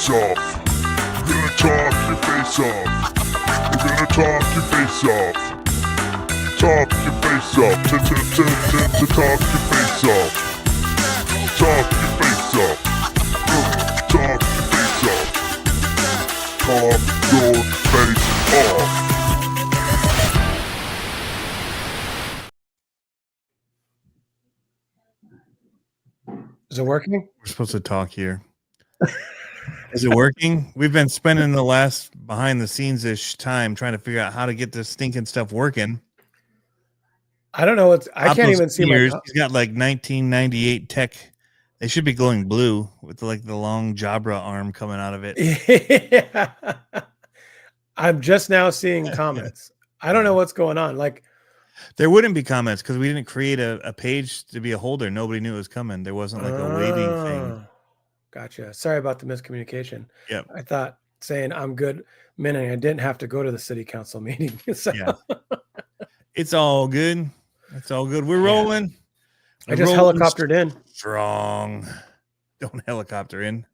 face off. We're gonna talk your face off. We're gonna talk your face off. Talk your face off. To talk your face off. Talk your face off. Talk your face off. Talk your face off. Is it working? We're supposed to talk here. Is it working? We've been spending the last behind the scenes-ish time trying to figure out how to get this stinking stuff working. I don't know what's. I can't even see my. He's got like 1998 tech. They should be glowing blue with like the long Jabra arm coming out of it. Yeah. I'm just now seeing comments. I don't know what's going on. Like, there wouldn't be comments because we didn't create a page to be a holder. Nobody knew it was coming. There wasn't like a waiting thing. Gotcha. Sorry about the miscommunication. Yep. I thought saying I'm good meaning I didn't have to go to the city council meeting. So. Yeah. It's all good. It's all good. We're rolling. I just helicoptered in. Strong. Don't helicopter in.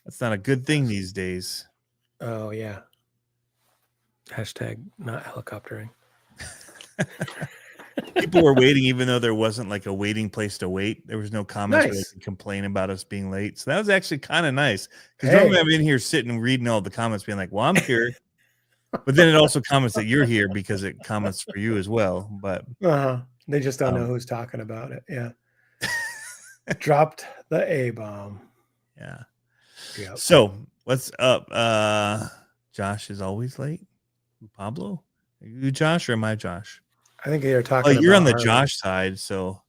That's not a good thing these days. Oh, yeah. Hashtag not helicoptering. People were waiting even though there wasn't like a waiting place to wait. There was no comments where they could complain about us being late. So that was actually kind of nice. Because normally I'm in here sitting and reading all the comments being like, well, I'm here. But then it also comments that you're here because it comments for you as well. But they just don't know who's talking about it. Yeah. Dropped the A-bomb. Yeah. Yep. So what's up? Josh is always late. Pablo? Are you Josh or am I Josh? I think you're talking about you're on the Josh side, so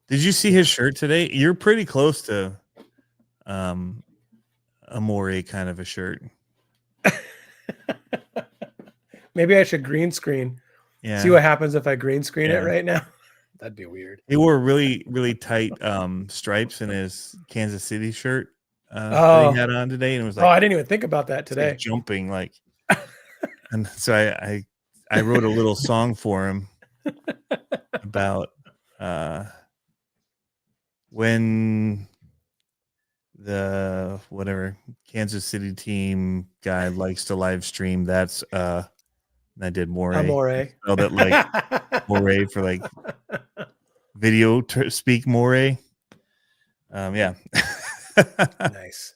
did you see his shirt today? You're pretty close to a Moray kind of a shirt. Maybe I should green screen. Yeah. See what happens if I green screen it right now. That'd be weird. He wore really, really tight stripes in his Kansas City shirt that he had on today, and it was like, I didn't even think about that today. Like jumping like, and so I wrote a little song for him about when the whatever Kansas City team guy likes to live stream. That's I did Moray. Moray. Spelled it like Moray for like video speak Moray. Yeah. Nice.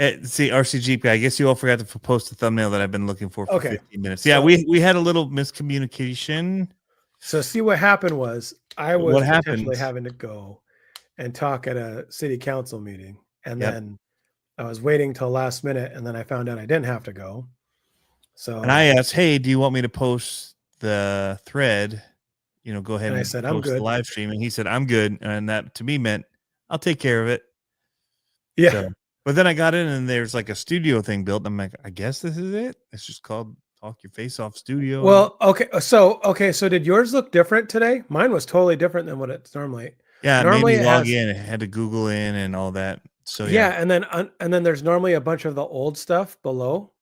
Hey, see, RCGP, I guess you all forgot to post the thumbnail that I've been looking for 15 minutes. Yeah, we had a little miscommunication. So see what happened was I was potentially having to go and talk at a city council meeting. And then I was waiting till last minute, and then I found out I didn't have to go. So and I asked, hey, do you want me to post the thread? You know, go ahead and I said, post I'm good. The live stream. And he said, I'm good. And that to me meant I'll take care of it. Yeah. So, but then I got in and there's like a studio thing built. I'm like, I guess this is it. It's just called Talk Your Face Off Studio. Well, okay. So did yours look different today? Mine was totally different than what it's normally. Yeah. Normally it made me log in. I had to Google in and all that. So yeah. And then there's normally a bunch of the old stuff below.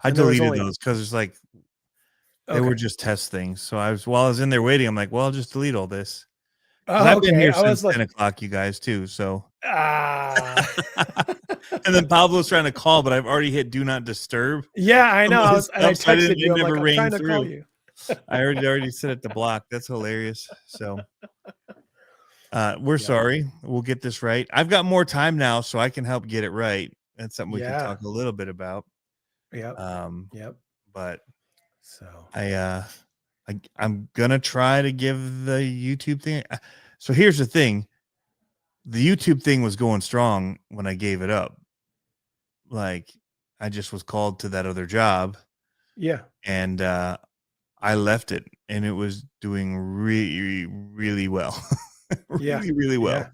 I deleted those because it's like they were just test things. So while I was in there waiting, I'm like, well, I'll just delete all this. I've been here since 10 o'clock, you guys, too. So and then Pablo's trying to call, but I've already hit do not disturb. Yeah, I know. I texted you. I'm like, I'm trying to call you. I already set it to block. That's hilarious. So we're sorry. We'll get this right. I've got more time now, so I can help get it right. That's something we can talk a little bit about. Yep. But so I'm gonna try to give the YouTube thing. So here's the thing. The YouTube thing was going strong when I gave it up. Like I just was called to that other job. Yeah. And I left it and it was doing really, really well. really well.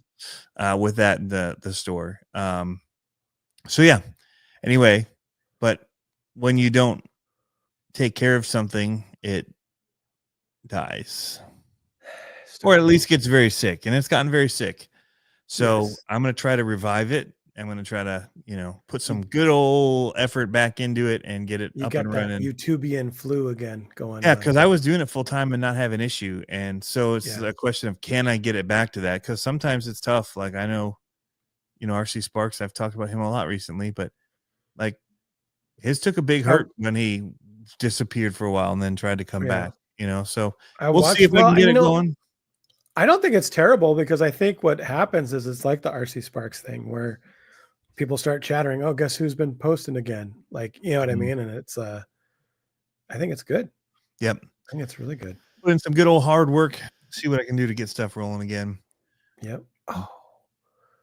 With that the store. So yeah. Anyway, but when you don't take care of something, it dies. Or at least gets very sick. And it's gotten very sick. So I'm going to try to revive it. I'm going to try to, put some good old effort back into it and get it up and running. YouTubian flu again going on. Yeah, because I was doing it full time and not have an issue. And so it's a question of, can I get it back to that? Because sometimes it's tough. Like I know RC Sparks. I've talked about him a lot recently, but like his took a big hurt when he disappeared for a while and then tried to come back. So we'll see if I can get it going. I don't think it's terrible because I think what happens is it's like the RC Sparks thing where people start chattering, oh, guess who's been posting again? Like, you know what I mean? And it's, I think it's good. Yep. I think it's really good. Put in some good old hard work. See what I can do to get stuff rolling again. Yep.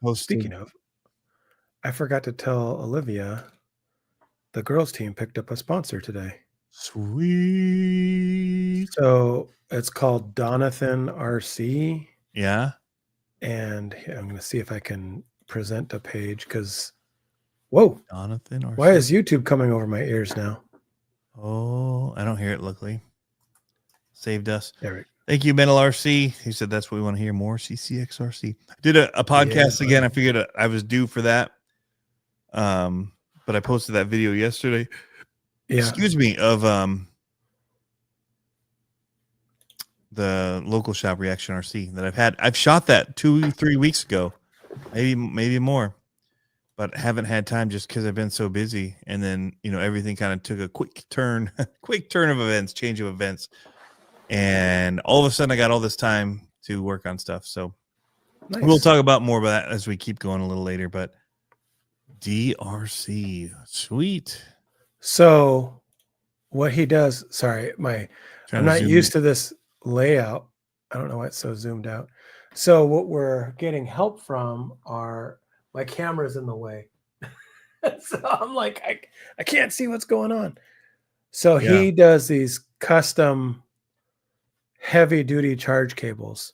Oh, speaking of, I forgot to tell Olivia, the girls team picked up a sponsor today. Sweet. So it's called Donathan RC. Yeah. And I'm going to see if I can present a page because, whoa. Donathan RC. Why is YouTube coming over my ears now? Oh, I don't hear it, luckily. Saved us. There we go. Thank you, Mental RC. He said that's what we want to hear more. CCXRC. Did a podcast again. I figured I was due for that. But I posted that video yesterday. Yeah. Excuse me, of the local shop reaction RC that I've had. I've shot that 2-3 weeks ago, maybe more, but haven't had time just because I've been so busy. And then everything kind of took a quick turn of events, change of events, and all of a sudden I got all this time to work on stuff. So we'll talk about more about that as we keep going a little later. But DRC, sweet. So what he does, sorry, I'm not used to this layout. I don't know why it's so zoomed out. So what we're getting help from are my camera's in the way. So I'm like, I can't see what's going on. So he does these custom heavy duty charge cables,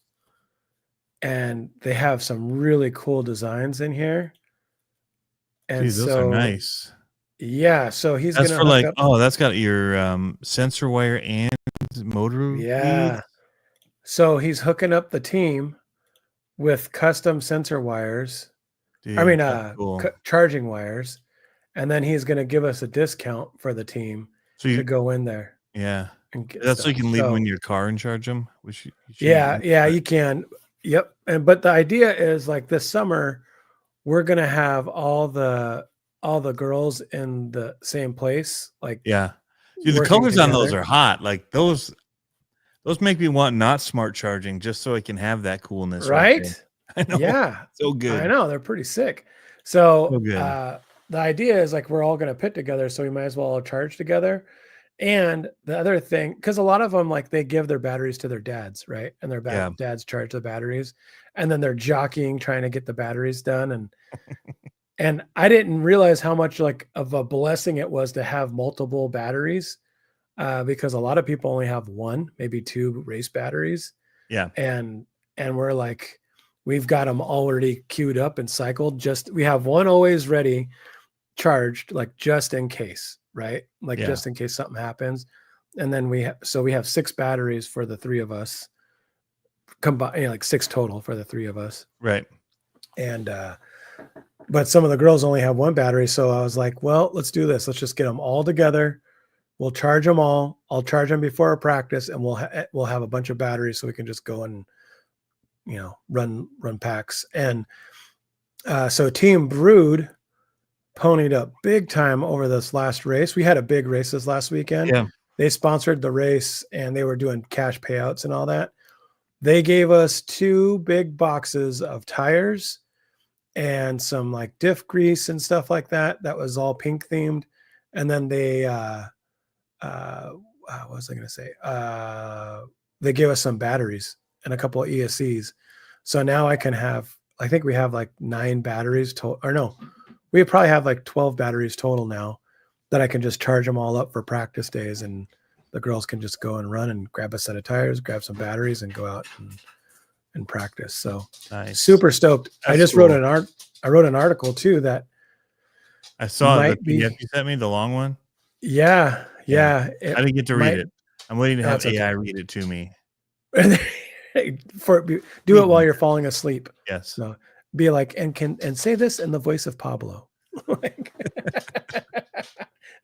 and they have some really cool designs in here. And those are nice. Yeah, so he's that's for like that's got your sensor wire and motor. Yeah. Leads. So he's hooking up the team with custom sensor wires. Dude, cool. Charging wires, and then he's going to give us a discount for the team to go in there. Yeah. That's so you can leave them in your car and charge them. You can. Yep. But the idea is like this summer, we're going to have all the girls in the same place. Like, yeah. Dude, the colors on those are hot. Like those make me want not smart charging just so I can have that coolness. Right? I know. Yeah. So good. I know. They're pretty sick. So the idea is like, we're all going to pit together. So we might as well all charge together. And the other thing, because a lot of them, like they give their batteries to their dads, right? And their dads charge the batteries, and then they're jockeying, trying to get the batteries done. And I didn't realize how much like of a blessing it was to have multiple batteries, because a lot of people only have one, maybe two race batteries. Yeah. And we're like, we've got them already queued up and cycled. We have one always ready, charged, like just in case. Right? Like just in case something happens. And then we have 6 batteries for the 3 of us combined, like 6 total for the 3 of us. Right. And, but some of the girls only have 1 battery. So I was like, well, let's do this. Let's just get them all together. We'll charge them all. I'll charge them before our practice, and we'll have a bunch of batteries so we can just go and, run packs. And, so Team Brood ponied up big time over this last race. We had a big race this last weekend. Yeah. They sponsored the race and they were doing cash payouts and all that. They gave us 2 big boxes of tires and some like diff grease and stuff like that. That was all pink themed. And then they, what was I going to say? They gave us some batteries and a couple of ESCs. So now I think we have like 9 batteries we probably have like 12 batteries total now that I can just charge them all up for practice days, and the girls can just go and run and grab a set of tires, grab some batteries, and go out and practice. So nice. Super stoked. That's I just cool. I wrote an article too that I saw the PDF you sent me, the long one. Yeah. I didn't get to read it. I'm waiting to have AI read it to me. Do it while you're falling asleep. Yes. So be like, and say this in the voice of Pablo.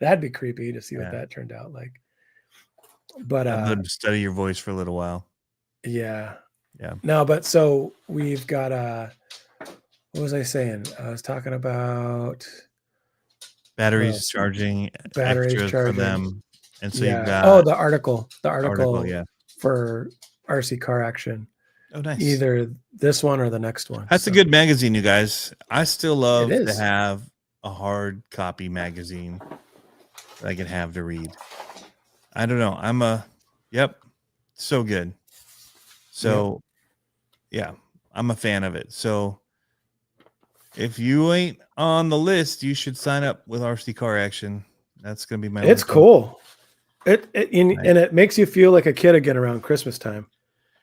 That'd be creepy to see what that turned out like. But I'd love to study your voice for a little while. Yeah. No, but so we've got What was I saying? I was talking about batteries charging, extras for them. And so you've got the article yeah. for RC Car Action. Oh, nice. Either this one or the next one. That's a good magazine, you guys. I still love It to is. have a hard copy magazine that I can have to read. I don't know. So good. So yeah, I'm a fan of it. So if you ain't on the list, you should sign up with RC Car Action. That's gonna be my. It's cool. And it makes you feel like a kid again around Christmas time.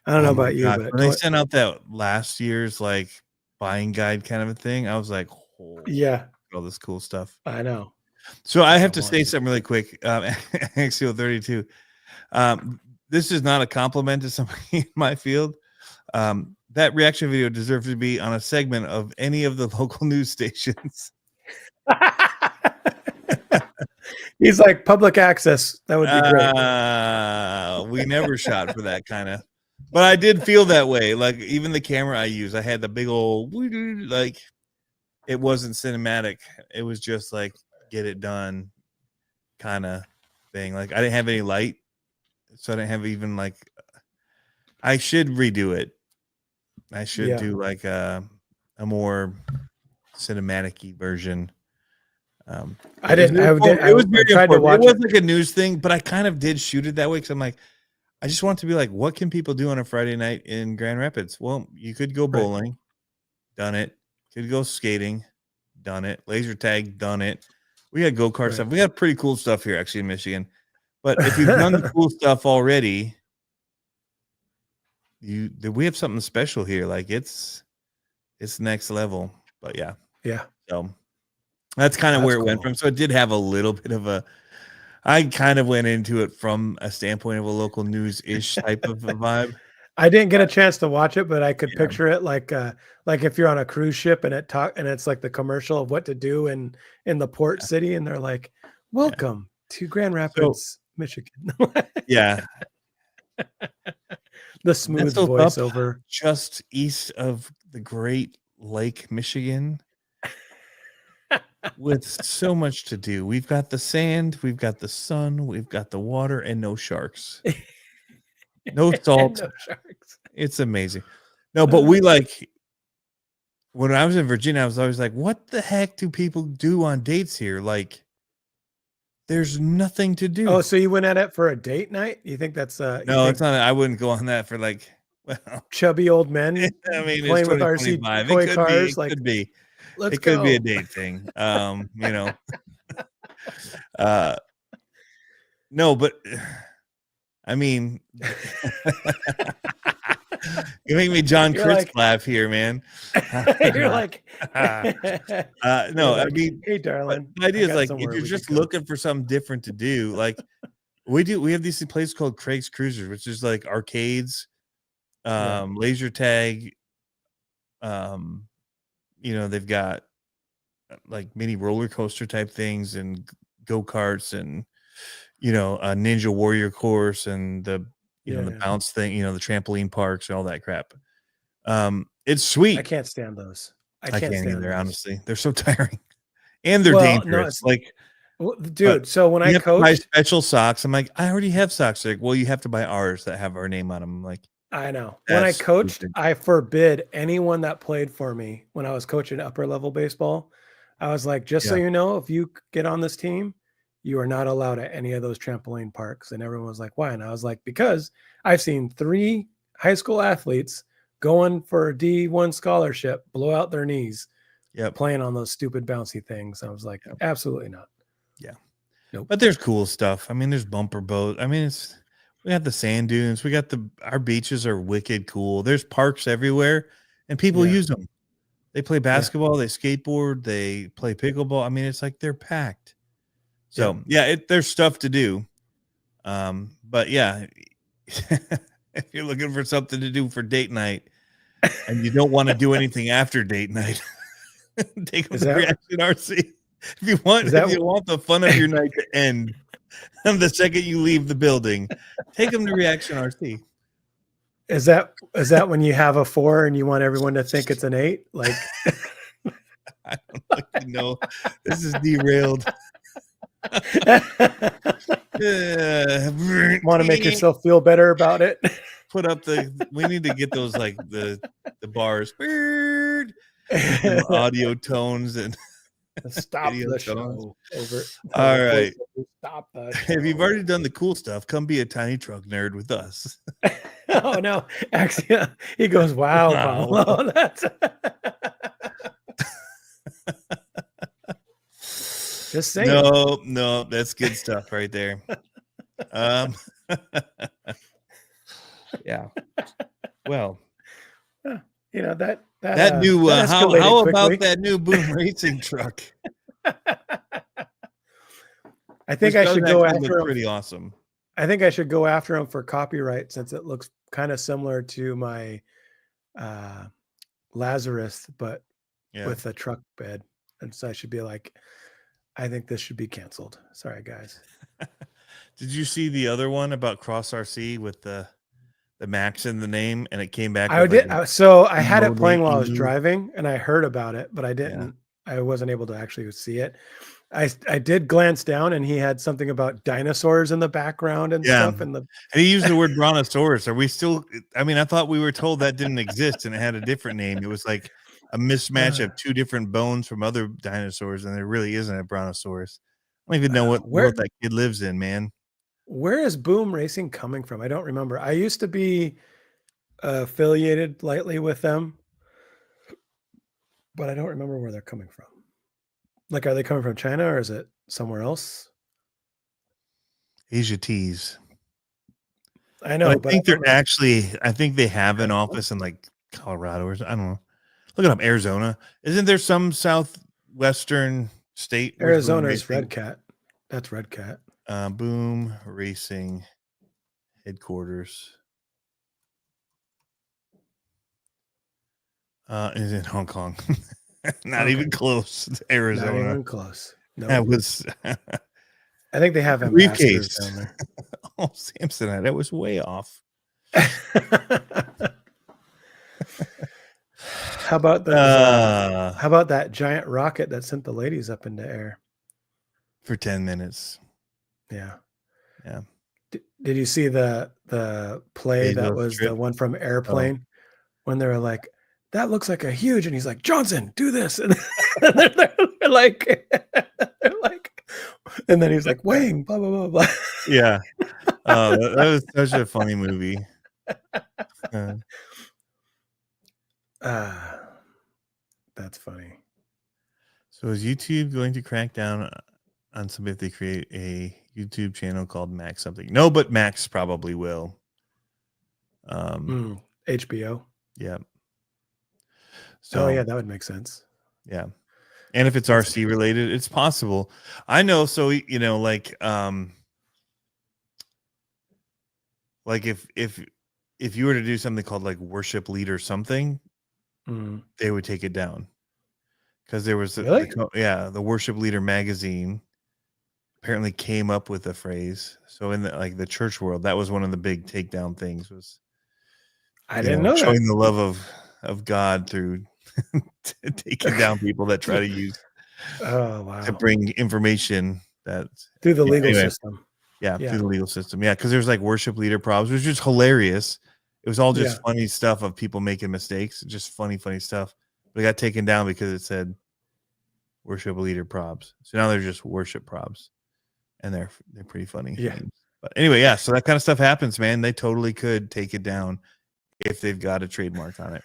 I don't know about you, but when they sent out that last year's like buying guide kind of a thing, I was like, oh, yeah, all this cool stuff. I know. So I have to say something really quick. XCO 32. This is not a compliment to somebody in my field. That reaction video deserves to be on a segment of any of the local news stations. He's like public access. That would be great. We never shot for that kind of, but I did feel that way. Like even the camera I used, I had the big old, like it wasn't cinematic. It was just like get it done kind of thing. Like I didn't have any light, so I didn't have even like, I should redo it. I should do like a more cinematic-y version. I didn't. It was very important. It was like a news thing, but I kind of did shoot it that way because I'm like, I just want it to be like, what can people do on a Friday night in Grand Rapids? Well, you could go bowling, done it. Could go skating, done it. Laser tag, done it. We got go-kart stuff. We got pretty cool stuff here actually in Michigan. But if you've done the cool stuff already, we have something special here. Like it's next level. But yeah. So that's kind of where it went from. So it did have a little bit of I kind of went into it from a standpoint of a local news-ish type of a vibe. I didn't get a chance to watch it, but I could picture it like if you're on a cruise ship and it's like the commercial of what to do in the port city, and they're like, "Welcome to Grand Rapids, Michigan." Yeah. The smooth voiceover. Just east of the Great Lake, Michigan. With so much to do. We've got the sand, we've got the sun, we've got the water, and no sharks. No salt. No sharks. It's amazing. No, but we like, when I was in Virginia, I was always like, what the heck do people do on dates here? Like, there's nothing to do. Oh, so you went at it for a date night? You think that's no, it's not. I wouldn't go on that for like, well, chubby old men. I mean, playing with RC toy cars. It could be. Let's it could be a date thing. No, but I mean, you make me John Crisp laugh here, man. You're like, no, I mean, hey, darling. The idea is like, if you're just looking for something different to do, like we have these places called Craig's Cruisers, which is like arcades, laser tag. They've got like mini roller coaster type things and go-karts and a Ninja Warrior course and the bounce thing, the trampoline parks and all that crap. It's sweet. I can't stand those. I can't stand either, honestly. They're so tiring and they're dangerous. Dude, so when I coach, buy special socks. I'm like, I already have socks. They're like, well, you have to buy ours that have our name on them. I'm like, I know. When I coached, stupid. I forbid anyone that played for me when I was coaching upper level baseball. I was like, just so you know, if you get on this team, you are not allowed at any of those trampoline parks. And everyone was like, why? And I was like, because I've seen 3 high school athletes going for a D1 scholarship, blow out their knees, playing on those stupid bouncy things. I was like, absolutely not. Yeah. Nope. But there's cool stuff. I mean, there's bumper boat. I mean, we got the sand dunes. We got our beaches are wicked cool. There's parks everywhere and people use them. They play basketball, they skateboard, they play pickleball. I mean, it's like they're packed. So there's stuff to do. But yeah, if you're looking for something to do for date night and you don't want to do anything after date night, take them to Reaction RC. If you want the fun of your night to end the second you leave the building, take them to Reaction RC. Is that when you have a 4 and you want everyone to think it's an 8? Like I don't know if you know. This is derailed. Want to make yourself feel better about it? Put up we need to get those like the bars, the audio tones and stop the show over. All right. Stop the show. If you've already done the cool stuff, come be a tiny truck nerd with us. Oh no. Actually, he goes, wow. Paulo, that's just saying. No, that's good stuff right there. Yeah. Well, you know that new that how about quickly. that new Boom Racing truck? I think I should go after him. Pretty awesome. I think I should go after him for copyright since it looks kind of similar to my Lazarus, but with a truck bed. And so I should be like, I think this should be canceled. Sorry, guys. Did you see the other one about Cross RC with the Max in the name, and it came back? I did. So I had it playing while I was driving, and I heard about it, but I didn't. Yeah. I wasn't able to actually see it. I did glance down, and he had something about dinosaurs in the background and stuff. And he used the word brontosaurus. Are we still? I mean, I thought we were told that didn't exist, and it had a different name. It was like a mismatch of two different bones from other dinosaurs, and there really isn't a brontosaurus. I don't even know what world that kid lives in, man. Where is Boom Racing coming from? I don't remember. I used to be affiliated lightly with them, but I don't remember where they're coming from. Like, are they coming from China or is it somewhere else? Asia Tees. I know. But I think they're actually, I think they have an office in like Colorado or I don't know. Look it up. Arizona. Isn't there some southwestern state? Arizona's Red Cat. That's Red Cat. Boom Racing headquarters is in Hong Kong. Not even close to Arizona. Not even close. No, that was. I think they have ambassadors down there. Oh, Samsonite, that was way off. How about the? How about that giant rocket that sent the ladies up into air for 10 minutes? Yeah. Did you see the play that was the one from Airplane when they were like, that looks like a huge, and he's like, Johnson, do this, and they're like, and then he's like, Wayne, blah blah blah blah. Yeah, that was such a funny movie. That's funny. So is YouTube going to crack down on somebody if they create a YouTube channel called Max something? No, but Max probably will. HBO. Yeah. So yeah, that would make sense. Yeah. And if it's RC related, it's possible. I know. So, you know, like if you were to do something called like worship leader something, they would take it down. Because there was the Worship Leader magazine apparently came up with a phrase. So in the church world, that was one of the big takedown things was I didn't know showing the love of God through taking down people that try to use to bring information that through the legal system. Yeah, through the legal system. Yeah, because there's like worship leader problems, which is hilarious. It was all just funny stuff of people making mistakes, just funny stuff. But it got taken down because it said worship leader probs. So now they're just worship probs, and they're pretty funny. Yeah. But anyway, so that kind of stuff happens, man. They totally could take it down if they've got a trademark on it.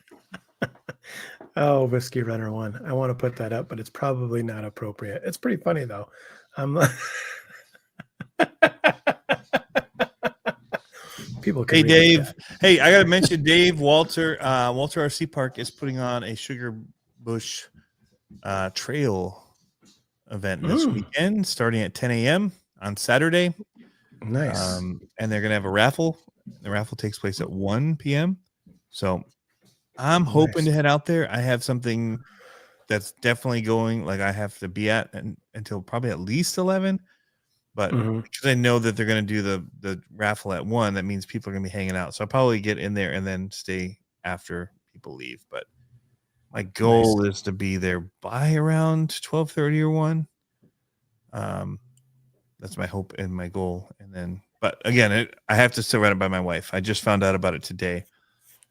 Oh, Whiskey Runner 1. I want to put that up, but it's probably not appropriate. It's pretty funny though. People can. Hey, Dave. Hey, I got to mention Dave Walter. Walter RC Park is putting on a Sugar Bush trail event this weekend, starting at 10 a.m. on Saturday. Nice. And they're going to have a raffle. The raffle takes place at 1 p.m. So I'm hoping to head out there. I have something that's definitely going, like I have to be at until probably at least 11. But because I know that they're going to do the raffle at 1, that means people are going to be hanging out. So I'll probably get in there and then stay after people leave. But My goal is to be there by around 12:30 or 1. That's my hope and my goal. And then, but again, I have to still run it by my wife. I just found out about it today.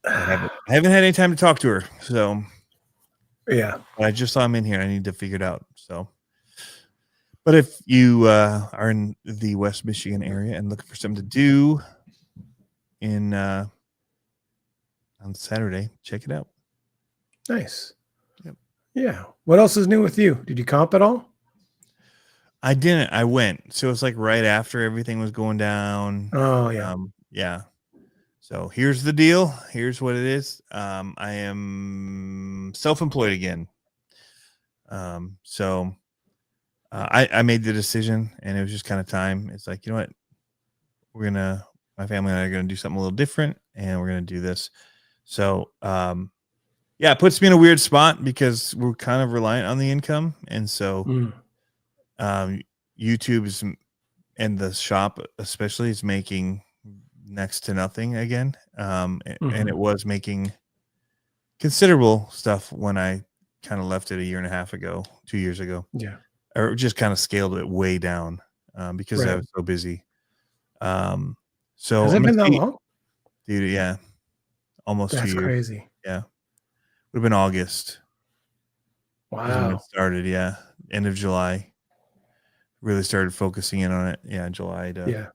I haven't had any time to talk to her. So yeah, I just saw him in here. I need to figure it out. So, but if you are in the West Michigan area and looking for something to do in on Saturday, check it out. Nice. Yep. Yeah. What else is new with you? Did you comp at all? I didn't. I went. So it's like right after everything was going down. Oh yeah. Yeah. So here's the deal. Here's what it is. I am self-employed again. So I made the decision, and it was just kind of time. It's like, you know what? My family and I are gonna do something a little different, and we're gonna do this. So yeah, it puts me in a weird spot because we're kind of reliant on the income, and so YouTube and the shop especially is making next to nothing again. And it was making considerable stuff when I kind of left it a year and a half ago, 2 years ago. Yeah. Or just kind of scaled it way down because I was so busy. So has it been that long? Dude, yeah. Almost 2 years. That's crazy. Yeah. Would have been August. Wow. It started, yeah. End of July. Really started focusing in on it. Yeah, July. Yeah.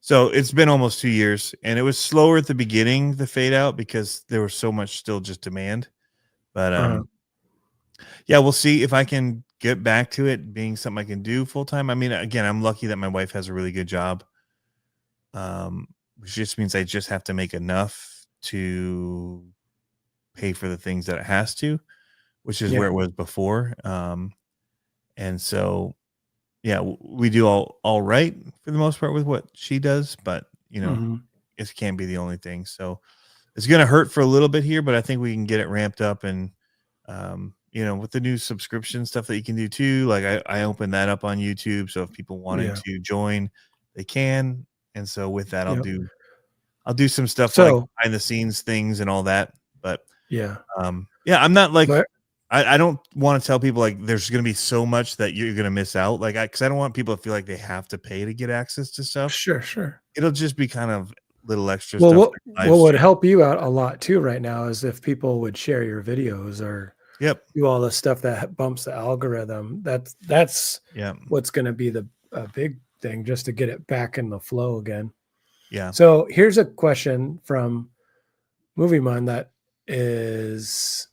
So it's been almost 2 years, and it was slower at the beginning, the fade out, because there was so much still just demand. But yeah, we'll see if I can get back to it being something I can do full time. I mean, again, I'm lucky that my wife has a really good job, which just means I just have to make enough to pay for the things that it has to, which is where it was before. And so, yeah, we do all right for the most part with what she does, but you know, it can't be the only thing. So it's going to hurt for a little bit here, but I think we can get it ramped up. And, you know, with the new subscription stuff that you can do too, like I opened that up on YouTube. So if people wanted to join, they can. And so with that, I'll do some stuff like behind the scenes things and all that. But yeah, I'm not like, I don't want to tell people like there's going to be so much that you're going to miss out. Like, because I don't want people to feel like they have to pay to get access to stuff. Sure. It'll just be kind of little extra stuff. What would help you out a lot too right now is if people would share your videos or do all the stuff that bumps the algorithm. That's what's going to be the big thing just to get it back in the flow again. Yeah. So here's a question from Movie Mon that is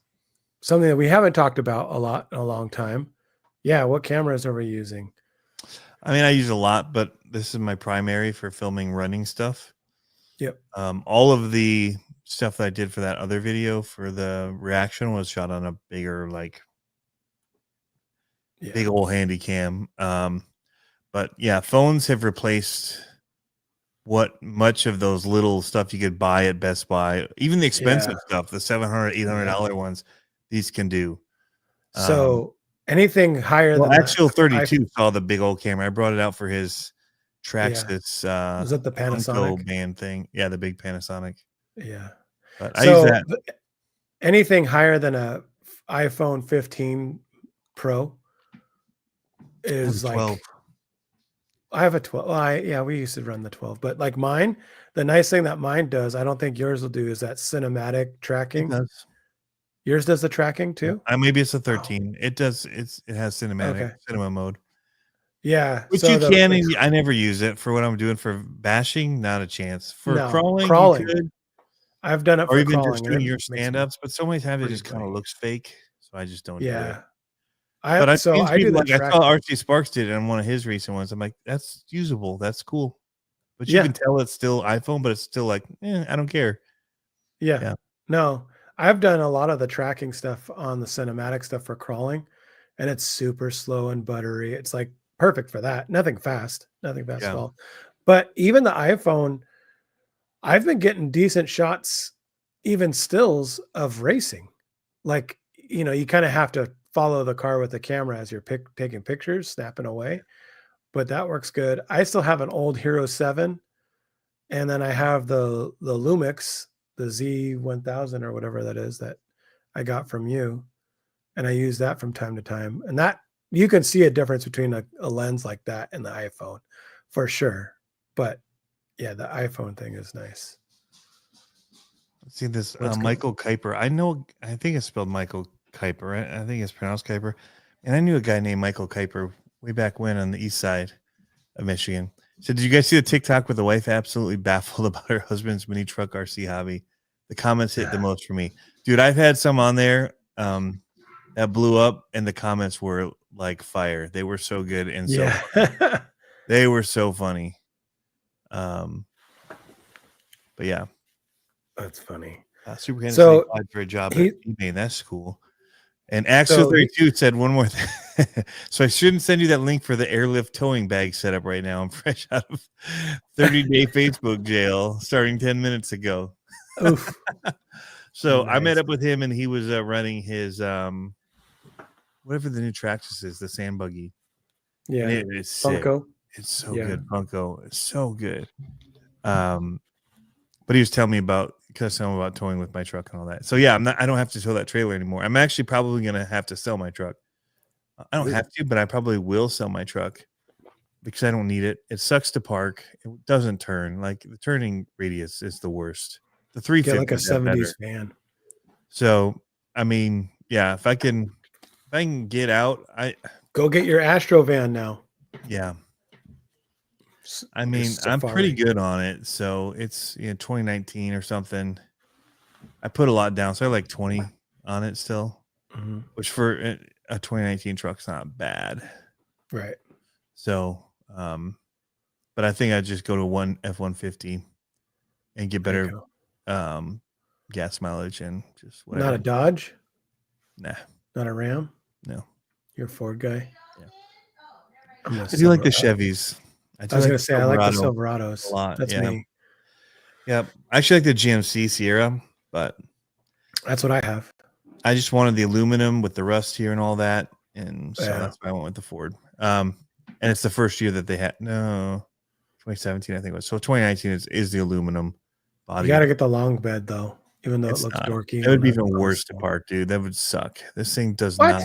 something that we haven't talked about a lot in a long time. Yeah. What cameras are we using? I mean, I use a lot, but this is my primary for filming running stuff. Yep. All of the stuff that I did for that other video for the reaction was shot on a bigger, like big old handy cam. But yeah, phones have replaced what much of those little stuff you could buy at Best Buy, even the expensive stuff, the $700, $800 ones, these can do. So anything higher than Actual 32 saw the big old camera. I brought it out for his Traxxas was that the Panasonic band thing? Yeah, the big Panasonic. Yeah. But I use that. Anything higher than a iPhone 15 Pro is like 12. I have a 12. We used to run the 12, but like mine, the nice thing that mine does, I don't think yours will do, is that cinematic tracking. It does. Yours does the tracking too? Maybe it's a 13. It does. It has cinema mode. Yeah. Which you can. I never use it for what I'm doing for bashing. Not a chance. For crawling. You could. I've done it for even crawling. Just doing your stand-ups, but so many times it just kind of looks fake. So I just don't do it. I do the I saw Archie Sparks did it on one of his recent ones. I'm like, that's usable. That's cool. But you can tell it's still iPhone, but it's still like, I don't care. Yeah. No, I've done a lot of the tracking stuff on the cinematic stuff for crawling, and it's super slow and buttery. It's like perfect for that. Nothing fast at all. But even the iPhone, I've been getting decent shots, even stills of racing. Like, you kind of have to follow the car with the camera as you're taking pictures, snapping away, but that works good. I still have an old Hero 7, and then I have the Lumix, the Z1000 or whatever that is that I got from you. and I use that from time to time. And that you can see a difference between a lens like that and the iPhone for sure. But yeah, the iPhone thing is nice. Let's see this Michael Kuiper. I think it's spelled Michael Kuiper. Right? I think it's pronounced Kuiper. And I knew a guy named Michael Kuiper way back when on the east side of Michigan. So did you guys see the TikTok with the wife absolutely baffled about her husband's mini truck RC hobby? The comments hit the most for me. Dude, I've had some on there that blew up, and the comments were like fire. They were so good and so funny. They were so funny. But yeah. That's funny. Superintendent applied for a job at eBay. That's cool. And Axel32 said one more thing. So I shouldn't send you that link for the airlift towing bag setup right now. I'm fresh out of 30-day Facebook jail starting 10 minutes ago. Oof. So nice. I met up with him, and he was running his whatever the new Traxxas is, the sand buggy. Yeah, and it's Funko. Sick. It's so good. Funko. It's so good. But he was telling me about towing with my truck and all that. So yeah, I don't have to tow that trailer anymore. I'm actually probably gonna have to sell my truck. I don't have to, but I probably will sell my truck because I don't need it. It sucks to park. It doesn't turn. Like the turning radius is the worst. The 350 like a 70s van. So I mean, yeah, if I can get out, go get your Astro van now. Yeah. I mean, I'm pretty good on it. So it's 2019 or something. I put a lot down. So I like 20 on it still, which for a 2019 truck's not bad. Right. So, but I think I'd just go to one F-150 and get better gas mileage and just whatever. Not a Dodge? Nah. Not a Ram? No. You're a Ford guy? Yeah. I do like the Chevys. I was going to say, I like the Silverados. A lot. That's me. Yeah. I actually like the GMC Sierra, but that's what I have. I just wanted the aluminum with the rust here and all that. And so that's why I went with the Ford. And it's the first year that they had 2017, I think it was. So 2019 is the aluminum body. You got to get the long bed though, even though it looks dorky. It would be even worse to park, dude. That would suck. This thing does not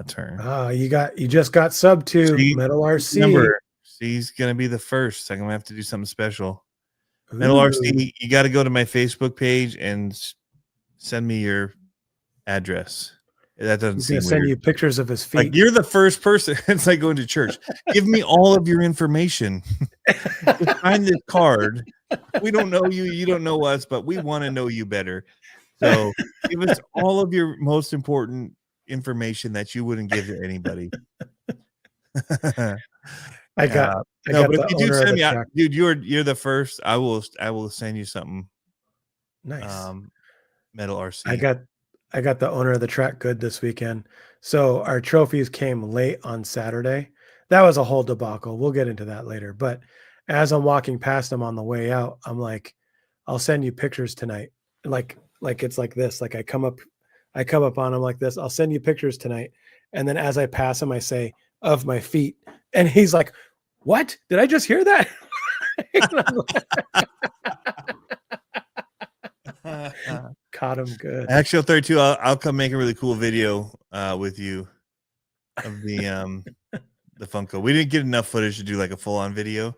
turn. You just got sub to Metal RC. Remember, C's gonna be the first. I'm gonna have to do something special. Ooh. Metal RC, you got to go to my Facebook page and send me your address. That doesn't seem weird. Send you pictures of his feet. Like you're the first person. It's like going to church. Give me all of your information. Find this card. We don't know you. You don't know us, but we want to know you better. So give us all of your most important information that you wouldn't give to anybody. I got but if you do send me, dude, you're the first. I will send you something. Nice. Metal RC. I got the owner of the track good this weekend. So our trophies came late on Saturday. That was a whole debacle. We'll get into that later. But as I'm walking past him on the way out, I'm like, I'll send you pictures tonight. Like it's like this. Like I come up on him like this. I'll send you pictures tonight. And then as I pass him, I say, of my feet. And he's like, what? Did I just hear that? Caught him good. Actually, 32. I'll come make a really cool video with you of the Funko. We didn't get enough footage to do like a full-on video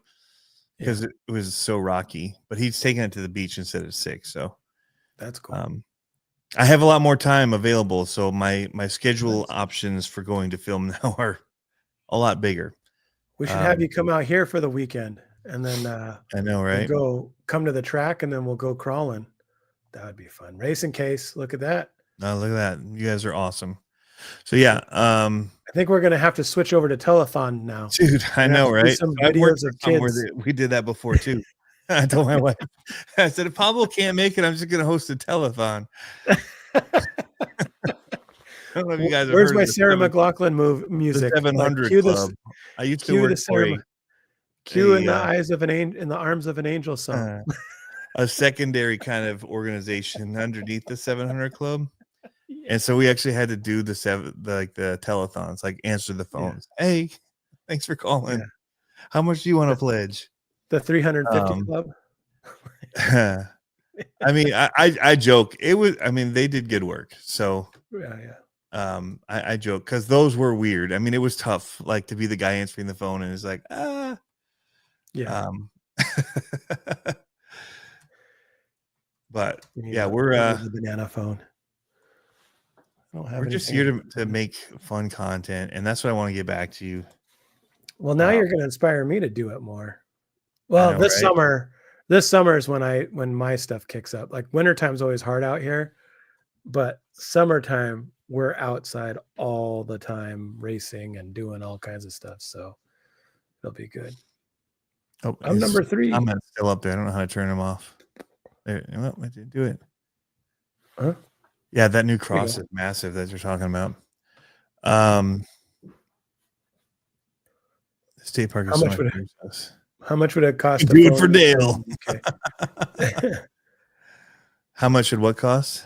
because it was so rocky. But he's taking it to the beach instead of 6. So that's cool. I have a lot more time available, so my schedule options for going to film now are a lot bigger. We should have you come out here for the weekend, and then I know, right? We'll come to the track, and then we'll go crawling. That would be fun. Racing case. Look at that. Oh, look at that. You guys are awesome. So yeah, I think we're gonna have to switch over to telethon now, dude. I know, right? Some videos of kids. We did that before too. I told my wife, I said, if Pablo can't make it, I'm just gonna host a telethon. I don't know if you guys have Where's heard my Sarah McLachlan music? The 700 Club. I used to work for in the eyes of an angel, in the arms of an angel song. A secondary kind of organization underneath the 700 Club. And so we actually had to do the telethons, like answer the phones. Yeah. Hey, thanks for calling. Yeah. How much do you want to pledge? The 350 Club. I mean, I joke. It was. I mean, they did good work. So yeah. I joke because those were weird. I mean, it was tough, like to be the guy answering the phone and it's like, yeah. But yeah, we're the banana phone. I don't have we're just here to make fun content, and that's what I want to get back to you. Well, now you're going to inspire me to do it more. Well, this summer is when my stuff kicks up. Like wintertime's always hard out here, but summertime we're outside all the time racing and doing all kinds of stuff. So it'll be good. Oh, I'm number 3. I'm still up there. I don't know how to turn them off. There, well, I didn't do it. Huh? Yeah, that new cross is massive that you're talking about. The state park is how much would it cost to do it for Dale? How much would what cost?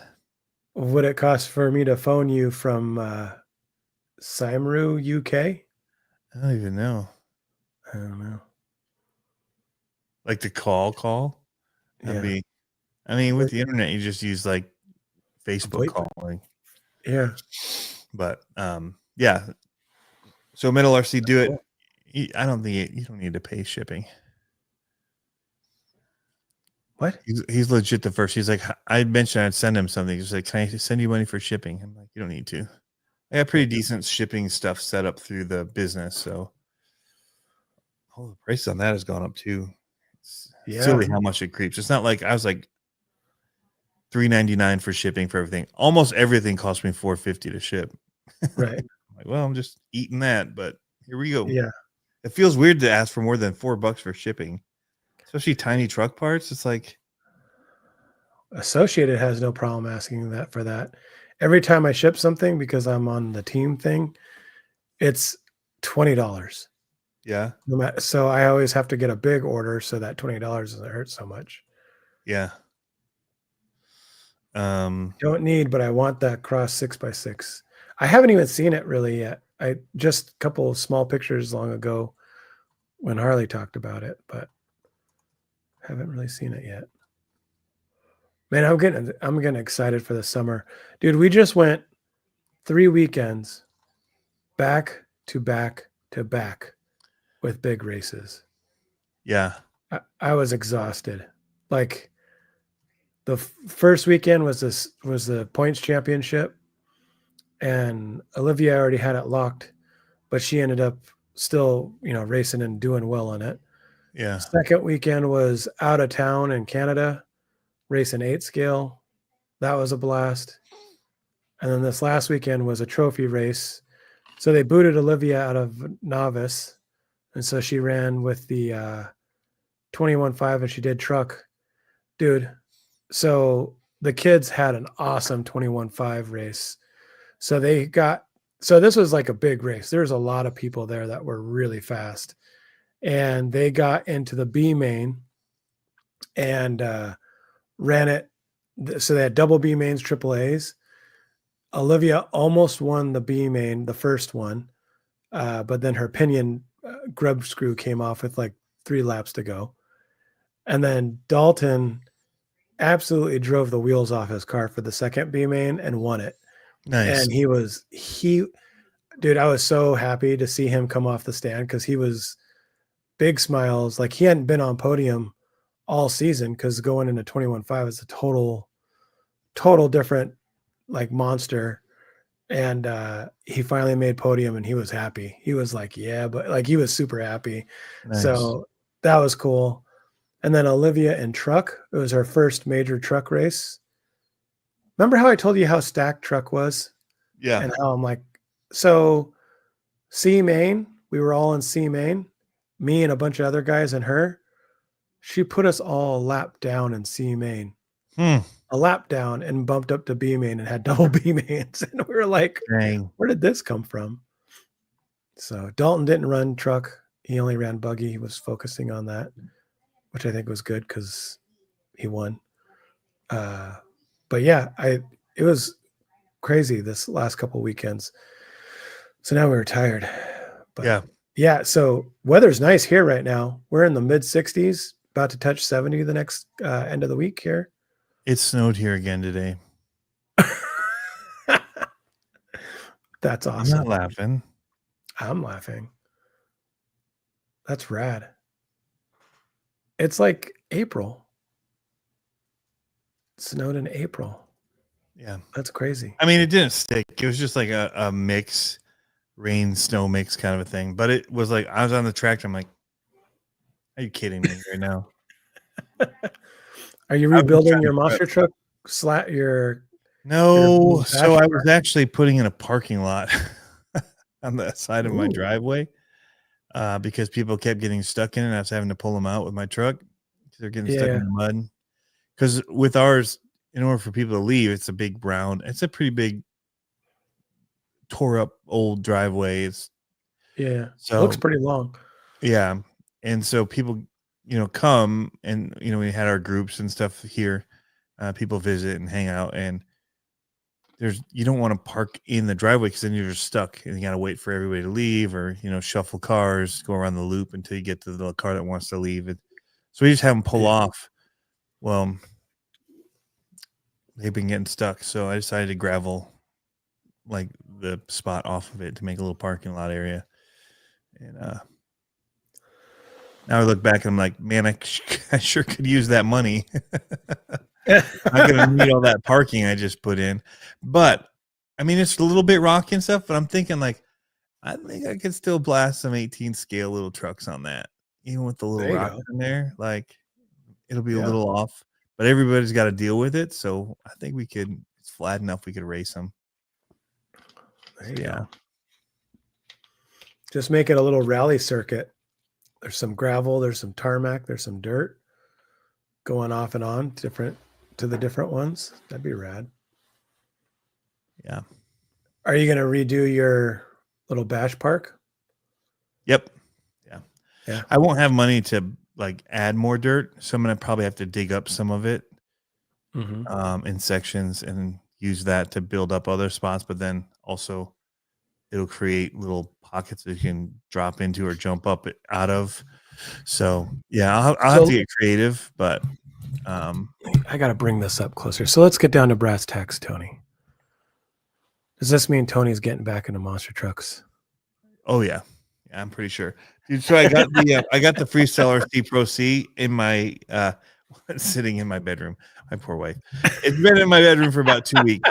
Would it cost for me to phone you from Cymru, UK? I don't even know. I don't know. Like the call? That'd be. I mean, with the internet, you just use like Facebook calling. Yeah. But yeah. So Middle RC, do it. I don't think you don't need to pay shipping. What? He's legit the first. He's like, I mentioned I'd send him something. He's like, can I send you money for shipping? I'm like, you don't need to. I got pretty decent shipping stuff set up through the business. So the price on that has gone up too. It's silly how much it creeps. It's not like I was like $3.99 for shipping for everything. Almost everything cost me $4.50 to ship. Right. I'm like, well, I'm just eating that, but here we go. Yeah. It feels weird to ask for more than $4 for shipping, especially tiny truck parts. It's like Associated has no problem asking that for that. Every time I ship something, because I'm on the team thing, it's $20. Yeah. So I always have to get a big order so that $20 doesn't hurt so much. Yeah. Don't need, but I want that cross 6x6. I haven't even seen it really yet. I just a couple of small pictures long ago when Harley talked about it, but haven't really seen it yet. Man, I'm getting excited for the summer. Dude, we just went 3 weekends back to back to back with big races. Yeah. I was exhausted. Like the first weekend was the points championship, and Olivia already had it locked, but she ended up still, racing and doing well on it. Yeah. Second weekend was out of town in Canada, racing 8 scale. That was a blast. And then this last weekend was a trophy race. So they booted Olivia out of novice. And so she ran with the 21.5 and she did truck. Dude, so the kids had an awesome 21.5 race. So this was like a big race. There's a lot of people there that were really fast. And they got into the B main and ran it. So they had double B mains, triple A's. Olivia almost won the B main, the first one. But then her pinion grub screw came off with like 3 laps to go. And then Dalton absolutely drove the wheels off his car for the second B main and won it. Nice. And dude, I was so happy to see him come off the stand because he was big smiles. Like he hadn't been on podium all season because going into 21.5 is a total different like monster. And he finally made podium and he was happy. He was like, yeah, but like he was super happy. Nice. So that was cool. And then Olivia in truck, it was her first major truck race. Remember how I told you how stacked truck was? Yeah. And how I'm like, so C main, we were all in C main, me and a bunch of other guys and her. She put us all a lap down in C main. A lap down and bumped up to B main and had double B mains. And we were like, dang, where did this come from? So Dalton didn't run truck. He only ran buggy. He was focusing on that, which I think was good because he won. But yeah, it was crazy this last couple weekends. So now we were tired. But yeah. So weather's nice here right now. We're in the mid 60s, about to touch 70 the next end of the week here. It snowed here again today. That's awesome. I'm not laughing. I'm laughing. That's rad. It's like April. It snowed in April. Yeah. That's crazy. I mean, it didn't stick. It was just like a mix, rain, snow mix kind of a thing. But it was like, I was on the tractor. I'm like, are you kidding me right now? Are you rebuilding your monster truck? No. So I was actually putting in a parking lot on the side of my driveway because people kept getting stuck in it. And I was having to pull them out with my truck. They're getting stuck in the mud. Because with ours, in order for people to leave, it's a pretty big, tore up old driveway. So looks pretty long. Yeah. And so people, come and, we had our groups and stuff here. People visit and hang out, and you don't want to park in the driveway because then you're just stuck and you got to wait for everybody to leave or, shuffle cars, go around the loop until you get to the car that wants to leave. So we just have them pull off. Well, they've been getting stuck. So I decided to gravel like the spot off of it to make a little parking lot area. And now I look back and I'm like, man, I sure could use that money. I'm going to need all that parking I just put in. But I mean, it's a little bit rocky and stuff, but I'm thinking like, I think I could still blast some 18 scale little trucks on that, even with the little rocks in there. Like, it'll be a little off, but everybody's got to deal with it. So I think it's flat enough. We could race them. There you go. Just make it a little rally circuit. There's some gravel, there's some tarmac, there's some dirt going off and on to the different ones. That'd be rad. Yeah. Are you going to redo your little bash park? Yep. Yeah. I won't have money to like add more dirt, so I'm going to probably have to dig up some of it in sections and use that to build up other spots. But then also it'll create little pockets that you can drop into or jump up out of. So yeah, I'll have to get creative, but I got to bring this up closer. So let's get down to brass tacks, Tony. Does this mean Tony's getting back into monster trucks? Oh yeah, I'm pretty sure, dude. So I got the Freestyle RC Pro C in my sitting in my bedroom. My poor wife. It's been in my bedroom for about 2 weeks.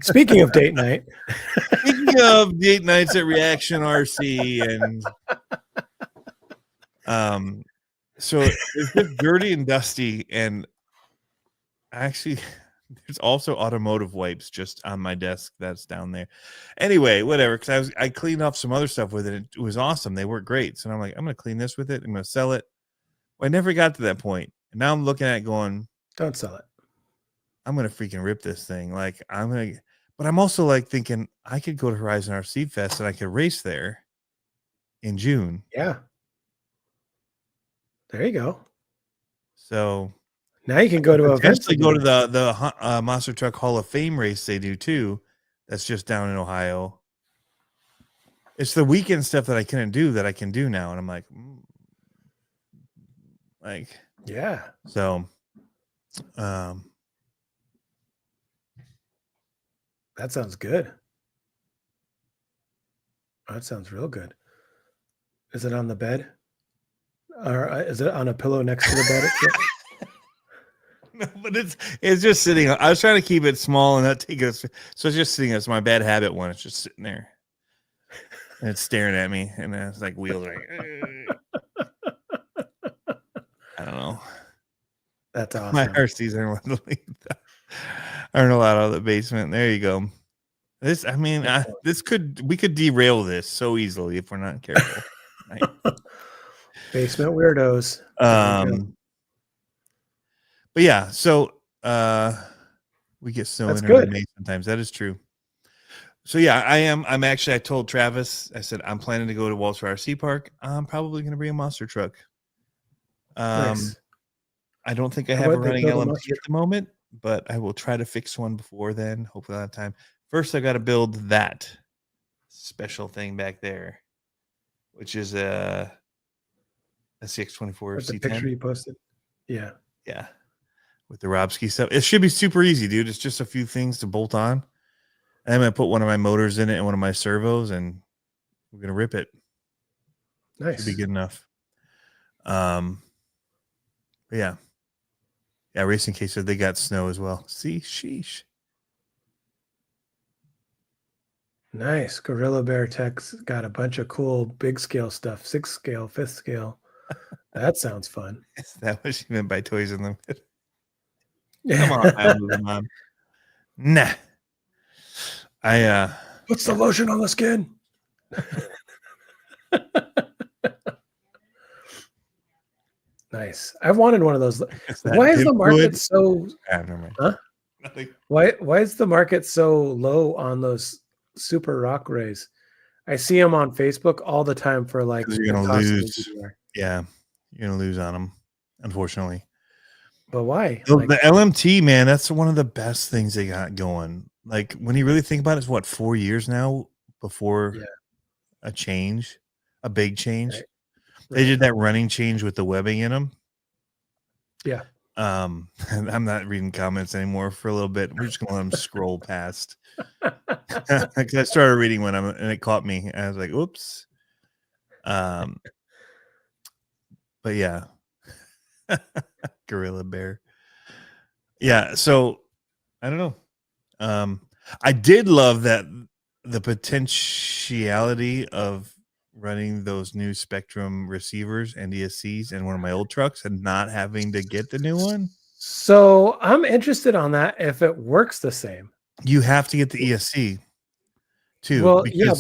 Speaking of date night. Speaking of date nights at Reaction RC and so it's just dirty and dusty, and actually there's also automotive wipes just on my desk that's down there. Anyway, whatever, because I cleaned off some other stuff with it. It was awesome. They work great. So I'm like, I'm gonna clean this with it. I'm gonna sell it. Well, I never got to that point. And now I'm looking at it going, don't sell it. I'm gonna freaking rip this thing. Like but I'm also like thinking I could go to Horizon RC Fest and I could race there in June. Yeah. There you go. So now you can go to eventually go to the Monster Truck Hall of Fame race they do too. That's just down in Ohio. It's the weekend stuff that I couldn't do that I can do now, and I'm like, yeah. So, that sounds good. That sounds real good. Is it on the bed? Or is it on a pillow next to the bed? No, but it's just sitting. I was trying to keep it small and not take it. So it's just sitting. It's my bad habit one. It's just sitting there. And it's staring at me. And then it's like wheels like, I don't know. That's awesome. My RCs aren't allowed out of the basement. There you go. We could derail this so easily if we're not careful. Right? Basement weirdos. But yeah, so we get snow in early May sometimes. That is true. So yeah, I told Travis, I said, I'm planning to go to Walter RC Park. I'm probably going to bring a monster truck. Nice. I don't think I have a running LMP at the moment, but I will try to fix one before then. Hopefully I'll have time. First, I got to build that special thing back there, which is a CX24 C10. The picture you posted. Yeah. Yeah. with the Robsky stuff. It should be super easy, dude. It's just a few things to bolt on. And I'm going to put one of my motors in it and one of my servos, and we're going to rip it. Nice. Should be good enough. Yeah. Yeah, Racing Case said they got snow as well. See, sheesh. Nice. Gorilla Bear Tech's got a bunch of cool big scale stuff. 6th scale, 5th scale. That sounds fun. Is that what she meant by toys in the middle? Come on, I'm moving on. Nah. What's the lotion on the skin? Nice. I've wanted one of those. Why is the market so? Huh? Nothing. Why is the market so low on those super rock rays? I see them on Facebook all the time for like. You're gonna lose. Yeah, you're gonna lose on them, unfortunately. But why? The LMT, man, that's one of the best things they got going. Like when you really think about it, it's what, 4 years now before a change, a big change. Right. They did that running change with the webbing in them. Yeah. I'm not reading comments anymore for a little bit. We're just gonna let them scroll past. Because I started reading one and it caught me. I was like, "Oops." But yeah, Gorilla Bear. Yeah. So I don't know. I did love that the potentiality of running those new Spectrum receivers and ESCs in one of my old trucks and not having to get the new one. So I'm interested on that if it works the same. You have to get the ESC too. Well, yeah,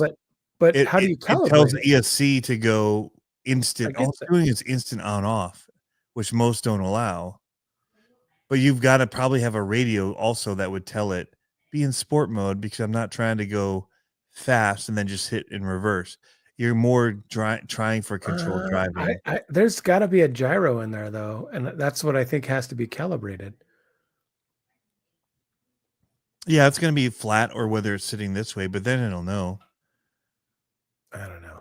but how do you calibrate? It tells the ESC to go instant. All it's doing is instant on off, which most don't allow. But you've got to probably have a radio also that would tell it be in sport mode, because I'm not trying to go fast and then just hit in reverse. You're more trying for controlled driving. There's got to be a gyro in there, though, and that's what I think has to be calibrated. Yeah, it's going to be flat or whether it's sitting this way, but then it'll know. I don't know.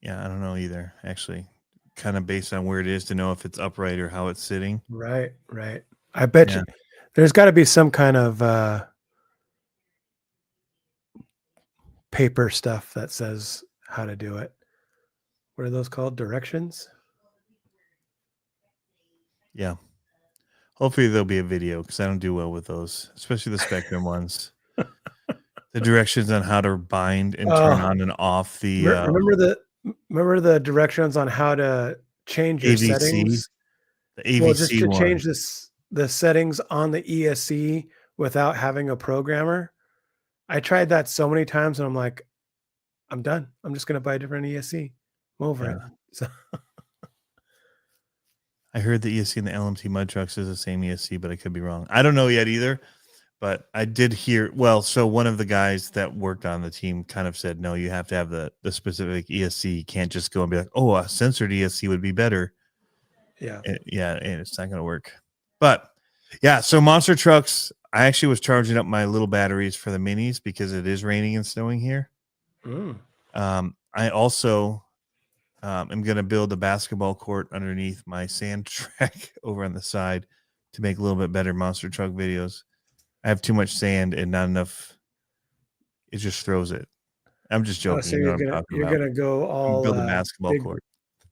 Yeah, I don't know either, actually. Kind of based on where it is to know if it's upright or how it's sitting. Right. I bet you there's got to be some kind of paper stuff that says how to do it. What are those called? Directions? Yeah. Hopefully there'll be a video, because I don't do well with those, especially the Spectrum ones. The directions on how to bind and turn on and off the. Remember the directions on how to change your AVC, settings. The AVC well, just to change the settings on the ESC without having a programmer. I tried that so many times, and I'm like, I'm done. I'm just going to buy a different ESC. I'm over it. So. I heard the ESC in the LMT mud trucks is the same ESC, but I could be wrong. I don't know yet either, but I did hear. Well, so one of the guys that worked on the team kind of said, no, you have to have the specific ESC. You can't just go and be like, oh, a censored ESC would be better. Yeah. And it's not going to work. But yeah, so monster trucks. I actually was charging up my little batteries for the minis because it is raining and snowing here. I also am going to build a basketball court underneath my sand track over on the side to make a little bit better monster truck videos. I have too much sand and not enough. It just throws it. I'm just joking. So you're gonna go all build a basketball court.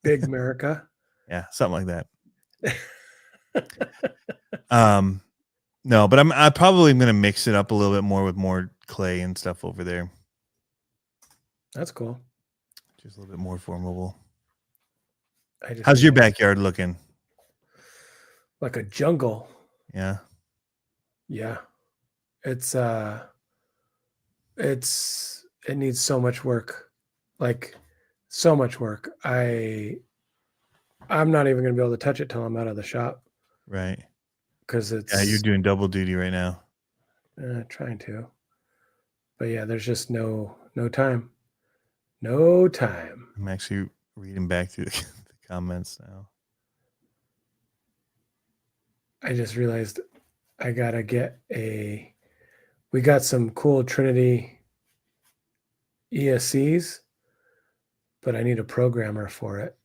Big America. Yeah, something like that. No, but I probably am going to mix it up a little bit more with more clay and stuff over there. That's cool. Just a little bit more formable. How's your backyard looking? Like a jungle. Yeah. Yeah. It needs so much work. Like so much work. I'm not even going to be able to touch it till I'm out of the shop. Right. Because you're doing double duty right now. Trying to. But yeah, there's just no time. No time. I'm actually reading back through the comments now. I just realized I gotta get we got some cool Trinity ESCs, but I need a programmer for it.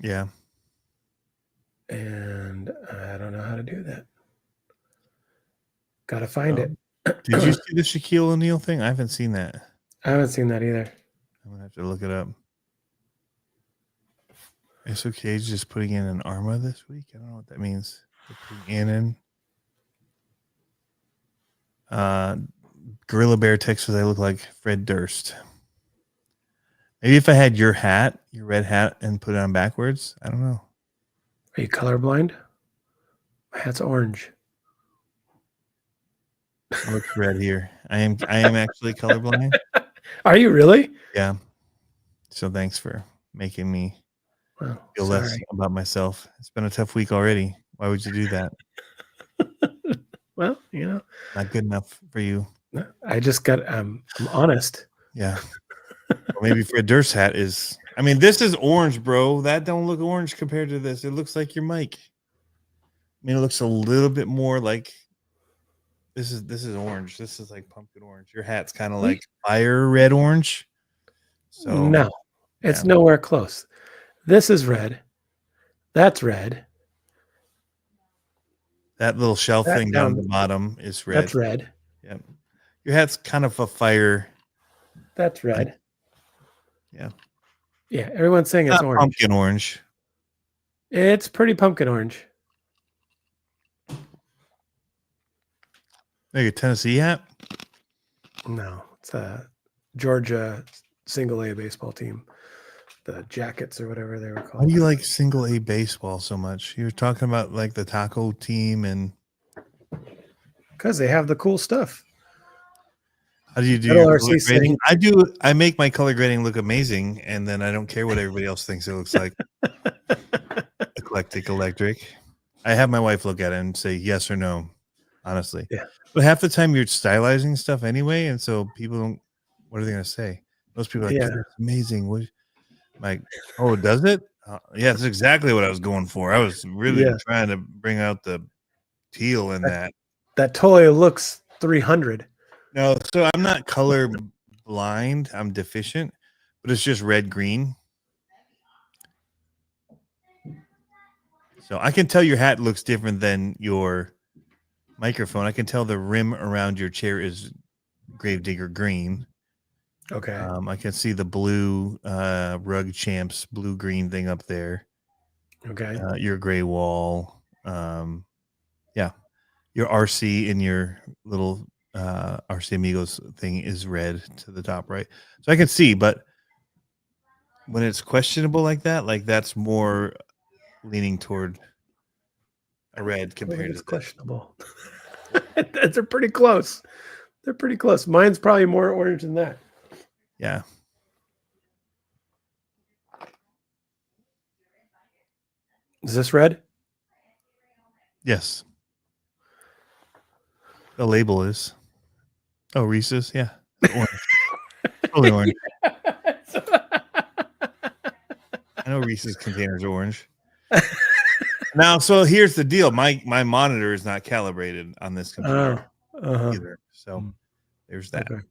Yeah. And I don't know how to do that. Got to find it. Did you see the Shaquille O'Neal thing? I haven't seen that. I haven't seen that either. I'm going to have to look it up. It's okay. He's just putting in an Arma this week. I don't know what that means. They're putting Gorilla Bear texts I look like Fred Durst. Maybe if I had your red hat, and put it on backwards. I don't know. Are you colorblind? My hat's orange. It looks red here. I am actually colorblind. Are you really? Yeah. So thanks for making me feel less about myself. It's been a tough week already. Why would you do that? Well, not good enough for you. I just got. I'm honest. Yeah. Or maybe Fred Durst's hat is. I mean, this is orange, bro. That don't look orange compared to this. It looks like your mic. I mean, it looks a little bit more like. This is orange. This is like pumpkin orange. Your hat's kind of like fire red orange. So no, it's nowhere close. This is red. That's red. That little shelf thing down the bottom is red. That's red. Yep. Your hat's kind of a fire. That's red. Yeah. Yeah. Everyone's saying it's orange. Pumpkin orange. It's pretty pumpkin orange. Like a Tennessee hat? No, it's a Georgia single A baseball team. The Jackets or whatever they were called. Why do you like single A baseball so much? You're talking about like the taco team and because they have the cool stuff. How do you do your color grading? I make my color grading look amazing, and then I don't care what everybody else thinks it looks like. Eclectic electric. I have my wife look at it and say yes or no, honestly. Yeah. But half the time you're stylizing stuff anyway, and so people don't. What are they going to say? Most people are like, "That's amazing." What? Like, oh, does it? Yeah, that's exactly what I was going for. I was really trying to bring out the teal in that. That totally looks 300. No, so I'm not color blind. I'm deficient, but it's just red green. So I can tell your hat looks different than your microphone. I can tell the rim around your chair is Gravedigger green. Okay. I can see the blue Rug Champs blue green thing up there. Okay. Your gray wall. Yeah. Your RC in your little RC Amigos thing is red to the top right. So I can see, but when it's questionable like that, like that's more leaning toward a red compared to questionable. They're pretty close. They're pretty close. Mine's probably more orange than that. Yeah. Is this red? Yes. The label is. Oh, Reese's. Yeah. Orange. Totally orange. I know Reese's containers are orange. Now, so here's the deal. My monitor is not calibrated on this computer either. So there's that. Okay.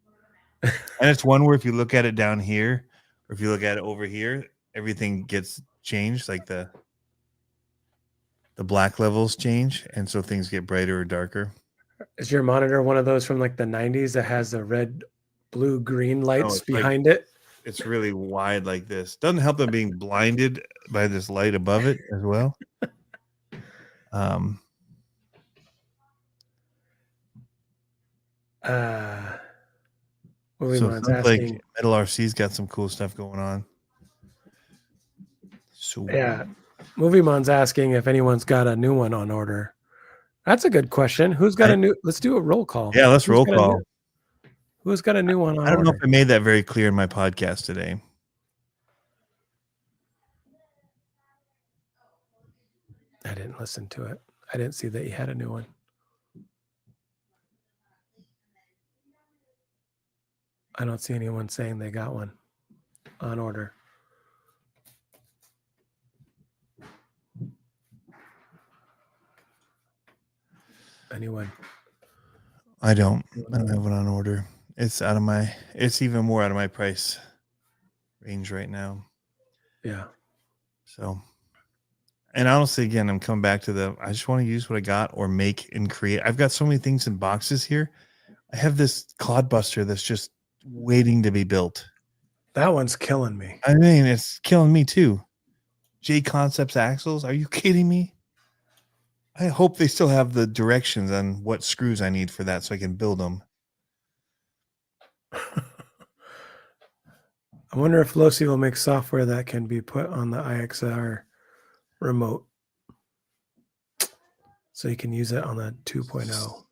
And it's one where if you look at it down here, or if you look at it over here, everything gets changed. Like the black levels change, and so things get brighter or darker. Is your monitor one of those from like the 90s that has the red, blue, green lights behind it? It's really wide like this. Doesn't help them being blinded by this light above it as well. Like Metal RC's got some cool stuff going on. So yeah, Movie Mon's asking if anyone's got a new one on order. That's a good question. Who's got a new? Let's do a roll call. Yeah, let's roll call. Who's got a new one on order? I don't know if I made that very clear in my podcast today. I didn't listen to it. I didn't see that you had a new one. I don't see anyone saying they got one on order. Anyone? I don't have one on order. It's even more out of my price range right now. Yeah. So And honestly, again, I'm coming back to I just want to use what I got or make and create. I've got so many things in boxes here. I have this clodbuster that's just waiting to be built. That one's killing me. I mean, it's killing me too. J Concepts axles. Are you kidding me? I hope they still have the directions on what screws I need for that so I can build them. I wonder if Losi will make software that can be put on the IXR remote so you can use it on the 2.0.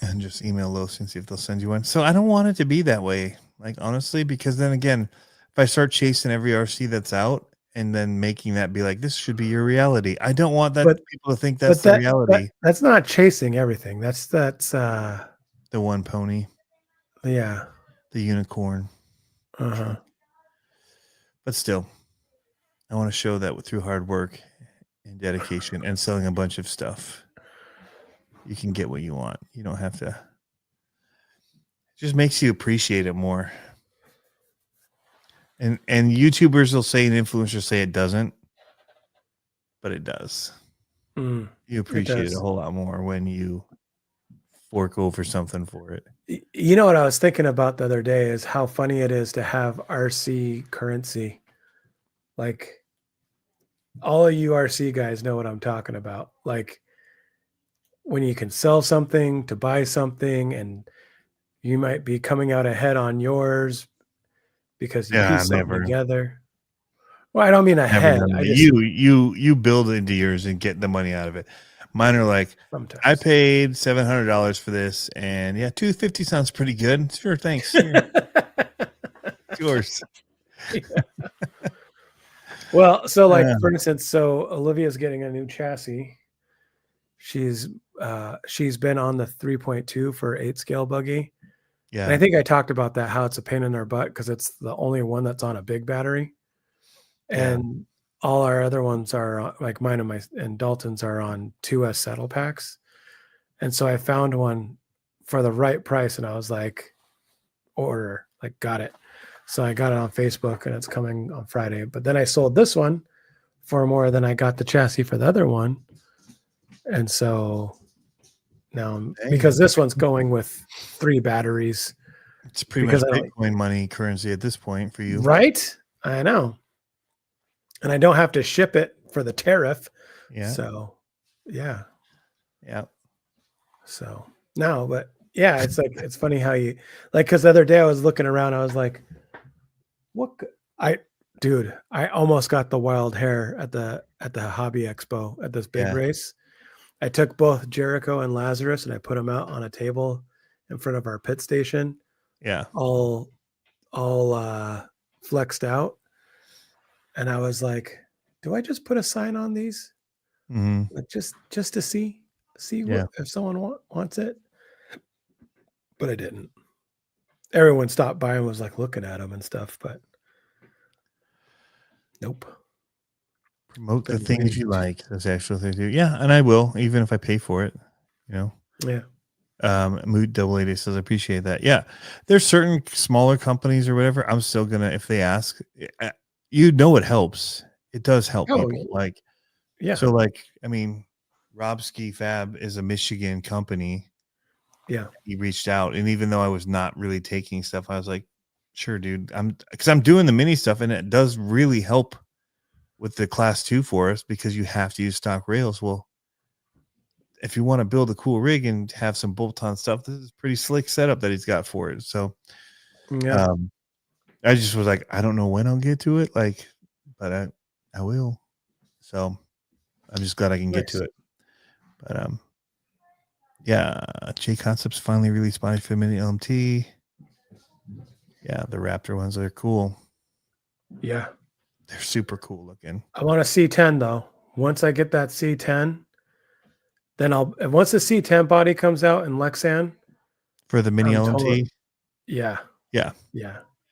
And just email Losi and see if they'll send you one. So I don't want it to be that way, like honestly, because then again, if I start chasing every RC that's out and then making that be like, this should be your reality. I don't want people to think that's the reality. That's not chasing everything. That's the one pony. Yeah. The unicorn. Uh-huh. But still, I want to show that through hard work and dedication and selling a bunch of stuff, you can get what you want. You don't have to. It just makes you appreciate it more. And YouTubers will say and influencers say it doesn't, but it does. You appreciate it a whole lot more when you fork over something for it. You know what I was thinking about the other day is how funny it is to have RC currency. Like, all of you RC guys know what I'm talking about. Like, when you can sell something to buy something, and you might be coming out ahead on yours because you piece something together. Well, I don't mean ahead. You build into yours and get the money out of it. Mine are like, sometimes. I paid $700 for this, and yeah, $250 sounds pretty good. Sure, thanks. It's yours. Yeah. Well, so like for instance, so Olivia's getting a new chassis. She's been on the 3.2 for 8 scale buggy. Yeah, and I think I talked about that, how it's a pain in their butt because it's the only one that's on a big battery, and all our other ones are like mine and Dalton's are on 2S saddle packs. And so I found one for the right price, and I was like, order, like, got it. So I got it on Facebook, and it's coming on Friday. But then I sold this one for more than I got the chassis for the other one. And so now, because this one's going with 3 batteries. It's pretty much Bitcoin money currency at this point for you. Right? I know. And I don't have to ship it for the tariff. Yeah. So, yeah. Yeah. So, no, but yeah, it's like, it's funny how you, like, because the other day I was looking around, I was like, I almost got the wild hair at the Hobby Expo at this big race. I took both Jericho and Lazarus and I put them out on a table in front of our pit station. Yeah. All flexed out. And I was like, do I just put a sign on these? Like just to see what, if someone wants it? But I didn't. Everyone stopped by and was like looking at them and stuff, but nope. Promote the things you like. That's actual thing to do. Yeah, and I will, even if I pay for it. You know. Yeah. Mood Double 80 says I appreciate that. Yeah, there's certain smaller companies or whatever. I'm still gonna, if they ask, it helps. It does help people. Like, yeah. So like, I mean, Rob Ski Fab is a Michigan company. Yeah. He reached out, and even though I was not really taking stuff, I was like, sure, dude. Because I'm doing the mini stuff, and it does really help with the class 2 for us because you have to use stock rails. Well, if you want to build a cool rig and have some bolt-on stuff, this is pretty slick setup that he's got for it. So, I just was like, I don't know when I'll get to it, like, but I will. So, I'm just glad I can get to it. But yeah, J Concepts finally released body for mini LMT. Yeah, the Raptor ones are cool. Yeah, they're super cool looking. I want a C10 though. Once I get that C10, then once the C10 body comes out in Lexan for the mini LMT. Yeah.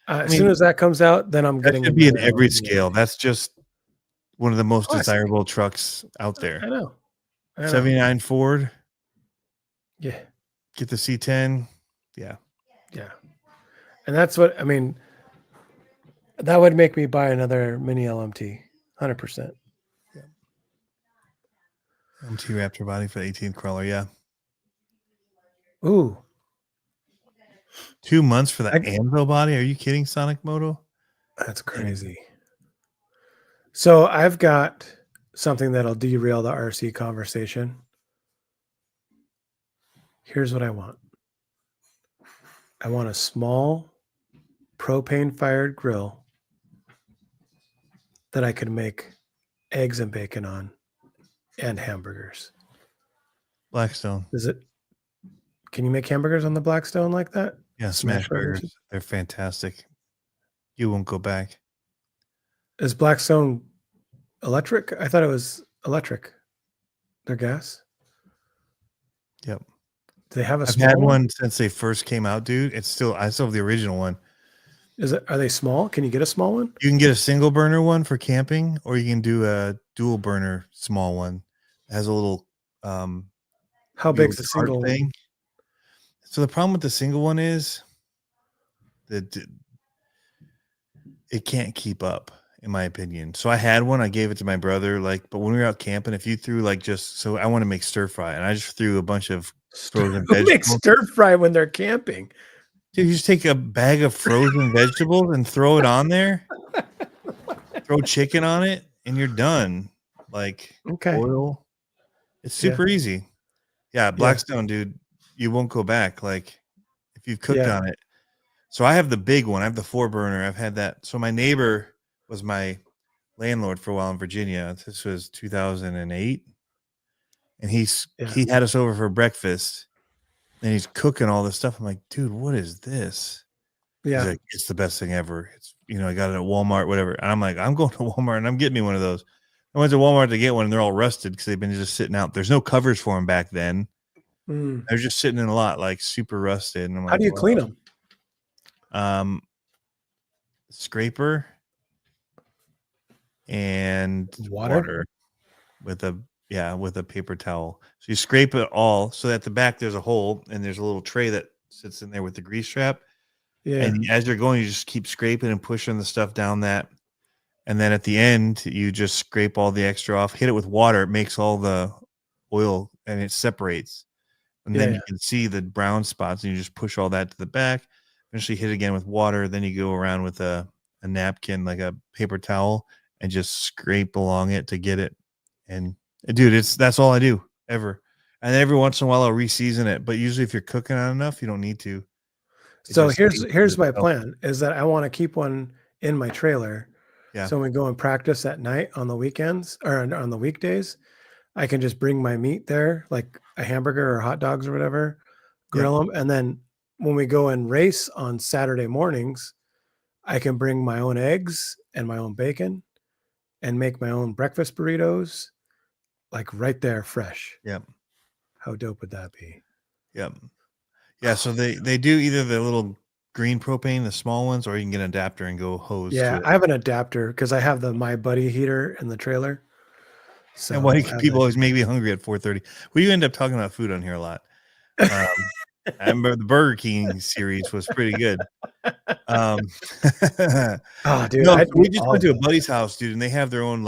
As soon as that comes out, then I'm getting. That should be in every scale. That's just one of the most desirable trucks out there. I know. 79 Ford. Yeah. Get the C10. Yeah. Yeah. And that's what I mean. That would make me buy another mini LMT, 100%. Yeah. LMT Raptor body for the 18th crawler, yeah. Ooh. 2 months for the Anvil body? Are you kidding, Sonic Moto? That's crazy. So I've got something that'll derail the RC conversation. Here's what I want. I want a small propane-fired grill that I can make eggs and bacon on and hamburgers. Blackstone. Can you make hamburgers on the Blackstone like that? Yeah, smash burgers. They're fantastic. You won't go back. Is Blackstone electric? I thought it was electric. They're gas? Yep. Do they have a I've had one since they first came out, dude. I still have the original one. Are they small? Can you get a small one? You can get a single burner one for camping, or you can do a dual burner small one. It has a little how big's the single thing? So the problem with the single one is that it can't keep up, in my opinion. So I had one, I gave it to my brother, but when we were out camping, if you threw so I want to make stir fry, and I just threw a bunch of frozen vegetables. Make stir fry when they're camping. Dude, you just take a bag of frozen vegetables and throw it on there. Throw chicken on it, and you're done. Oil. It's super easy. Yeah, Blackstone, dude, you won't go back. If you've cooked on it. So I have the big one. I have the 4-burner. I've had that. So my neighbor was my landlord for a while in Virginia. This was 2008. And he had us over for breakfast. And he's cooking all this stuff. I'm like, dude, what is this? Yeah. He's like, it's the best thing ever. It's, I got it at Walmart, whatever. And I'm like, I'm going to Walmart and I'm getting me one of those. I went to Walmart to get one and they're all rusted because they've been just sitting out. There's no covers for them back then. They're just sitting in a lot, super rusted. And I'm how do you clean them? Scraper and water with a paper towel. So you scrape it all. So at the back there's a hole and there's a little tray that sits in there with the grease trap. Yeah. And as you're going, you just keep scraping and pushing the stuff down that. And then at the end, you just scrape all the extra off, hit it with water. It makes all the oil and it separates. And then you can see the brown spots and you just push all that to the back. Eventually hit it again with water. Then you go around with a napkin, like a paper towel, and just scrape along it to get it. And dude, that's all I do ever. And every once in a while I'll reseason it. But usually if you're cooking on enough, you don't need to. So here's my plan is that I want to keep one in my trailer. Yeah. So when we go and practice at night on the weekends or on the weekdays, I can just bring my meat there, like a hamburger or hot dogs or whatever, grill them. And then when we go and race on Saturday mornings, I can bring my own eggs and my own bacon and make my own breakfast burritos, right there fresh. Yep. How dope would that be? Yep. Yeah, so they do either the little green propane, the small ones, or you can get an adapter and go hose. Yeah, I have an adapter because I have the My Buddy heater in the trailer. So and why people always make me hungry at 4:30. Well, you end up talking about food on here a lot. I remember the Burger King series was pretty good. Oh, dude, no, we just went to a buddy's house, dude, and they have their own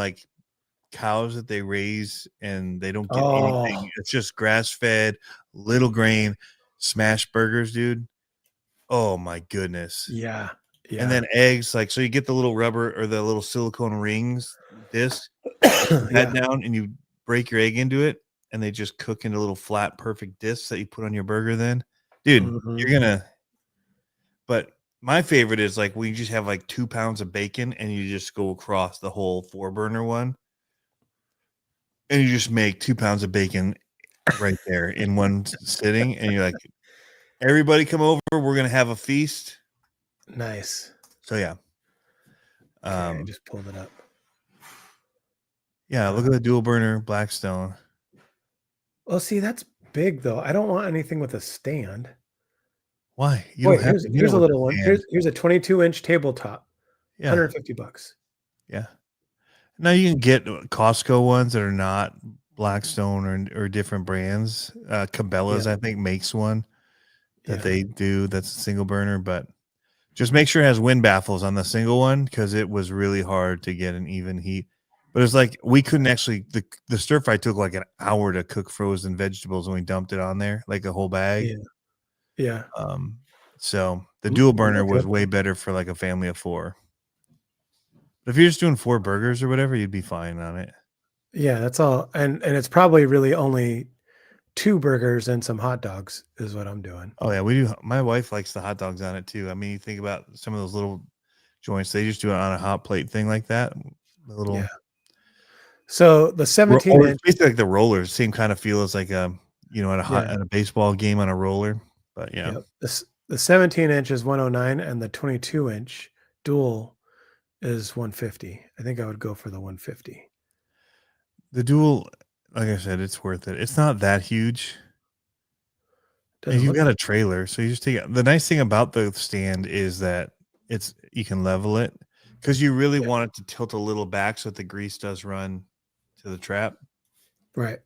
cows that they raise, and they don't get anything. It's just grass fed, little grain. Smash burgers, dude. Oh my goodness. Yeah. And then eggs, so you get the little rubber or the little silicone rings disc, that down, and you break your egg into it, and they just cook into little flat, perfect discs that you put on your burger. Then, dude, you're gonna. But my favorite is we just have 2 pounds of bacon, and you just go across the whole 4-burner one, and you just make 2 pounds of bacon right there in one sitting, and you're like, everybody come over, we're gonna have a feast. Nice. So yeah. I just pulled it up. Yeah, look at the dual burner Blackstone. Well, see, that's big though. I don't want anything with a stand. Why? Here's a little one. Here's a 22-inch tabletop. Yeah. $150. Yeah. Now you can get Costco ones that are not Blackstone or different brands. Cabela's, I think, makes one that they do that's a single burner. But Just make sure it has wind baffles on the single one because it was really hard to get an even heat. But it's like we couldn't actually the stir fry took like an hour to cook frozen vegetables when we dumped it on there, like a whole bag. Yeah. So the dual burner was way better for like a family of 4. But if you're just doing 4 burgers or whatever, you'd be fine on it. Yeah, that's all. And it's probably really only 2 burgers and some hot dogs is what I'm doing. Oh yeah, we do. My wife likes the hot dogs on it too. I mean, you think about some of those little joints, they just do it on a hot plate thing like that. The little So the 17-inch, basically like the rollers, same kind of feel as like at a baseball game on a roller. But yeah. The 17-inch is 109 and the 22-inch dual is 150. I think I would go for the 150. The dual, like I said, it's worth it. It's not that huge. And you've got a trailer, so you just take it. The nice thing about the stand is that you can level it because you really want it to tilt a little back so that the grease does run to the trap. Right.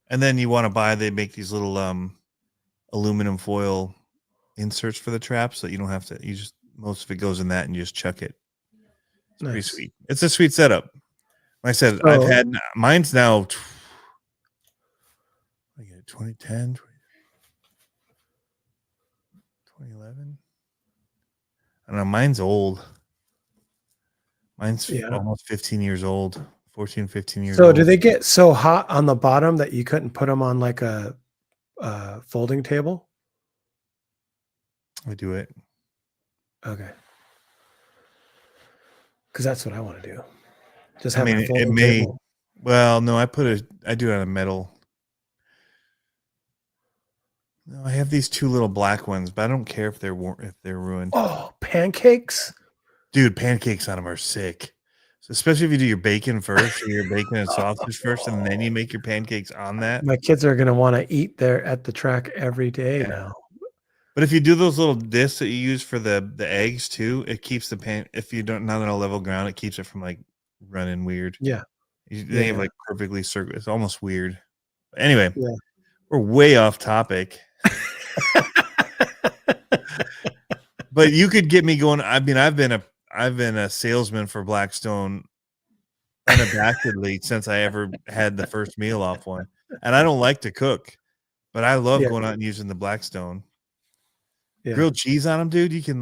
And then you want to they make these little aluminum foil inserts for the trap so that you don't have to, most of it goes in that and you just chuck it. It's pretty sweet. It's a sweet setup. Like I said, I've had mine's now 2010, 2011. I don't know. Mine's old. Mine's almost 15 years old. 14, 15 years old. So do they get so hot on the bottom that you couldn't put them on like a folding table? I do it. Okay. Because that's what I want to do. Just have a folding table. Well, no, I do it on a metal. No, I have these 2 little black ones, but I don't care if they're ruined. Oh, pancakes? Dude, pancakes on them are sick. So especially if you do your bacon first, or your bacon and sausage first, and then you make your pancakes on that. My kids are going to want to eat there at the track every day now. But if you do those little discs that you use for the eggs too, it keeps the if you don't not on a level ground, it keeps it from like running weird. Yeah. They have like perfectly circular. It's almost weird. But anyway, we're way off topic. But you could get me going. I mean, I've been a salesman for Blackstone unabashedly since I ever had the first meal off one. And I don't like to cook, but I love going out and using the Blackstone. Yeah. Grilled cheese on them, dude. You can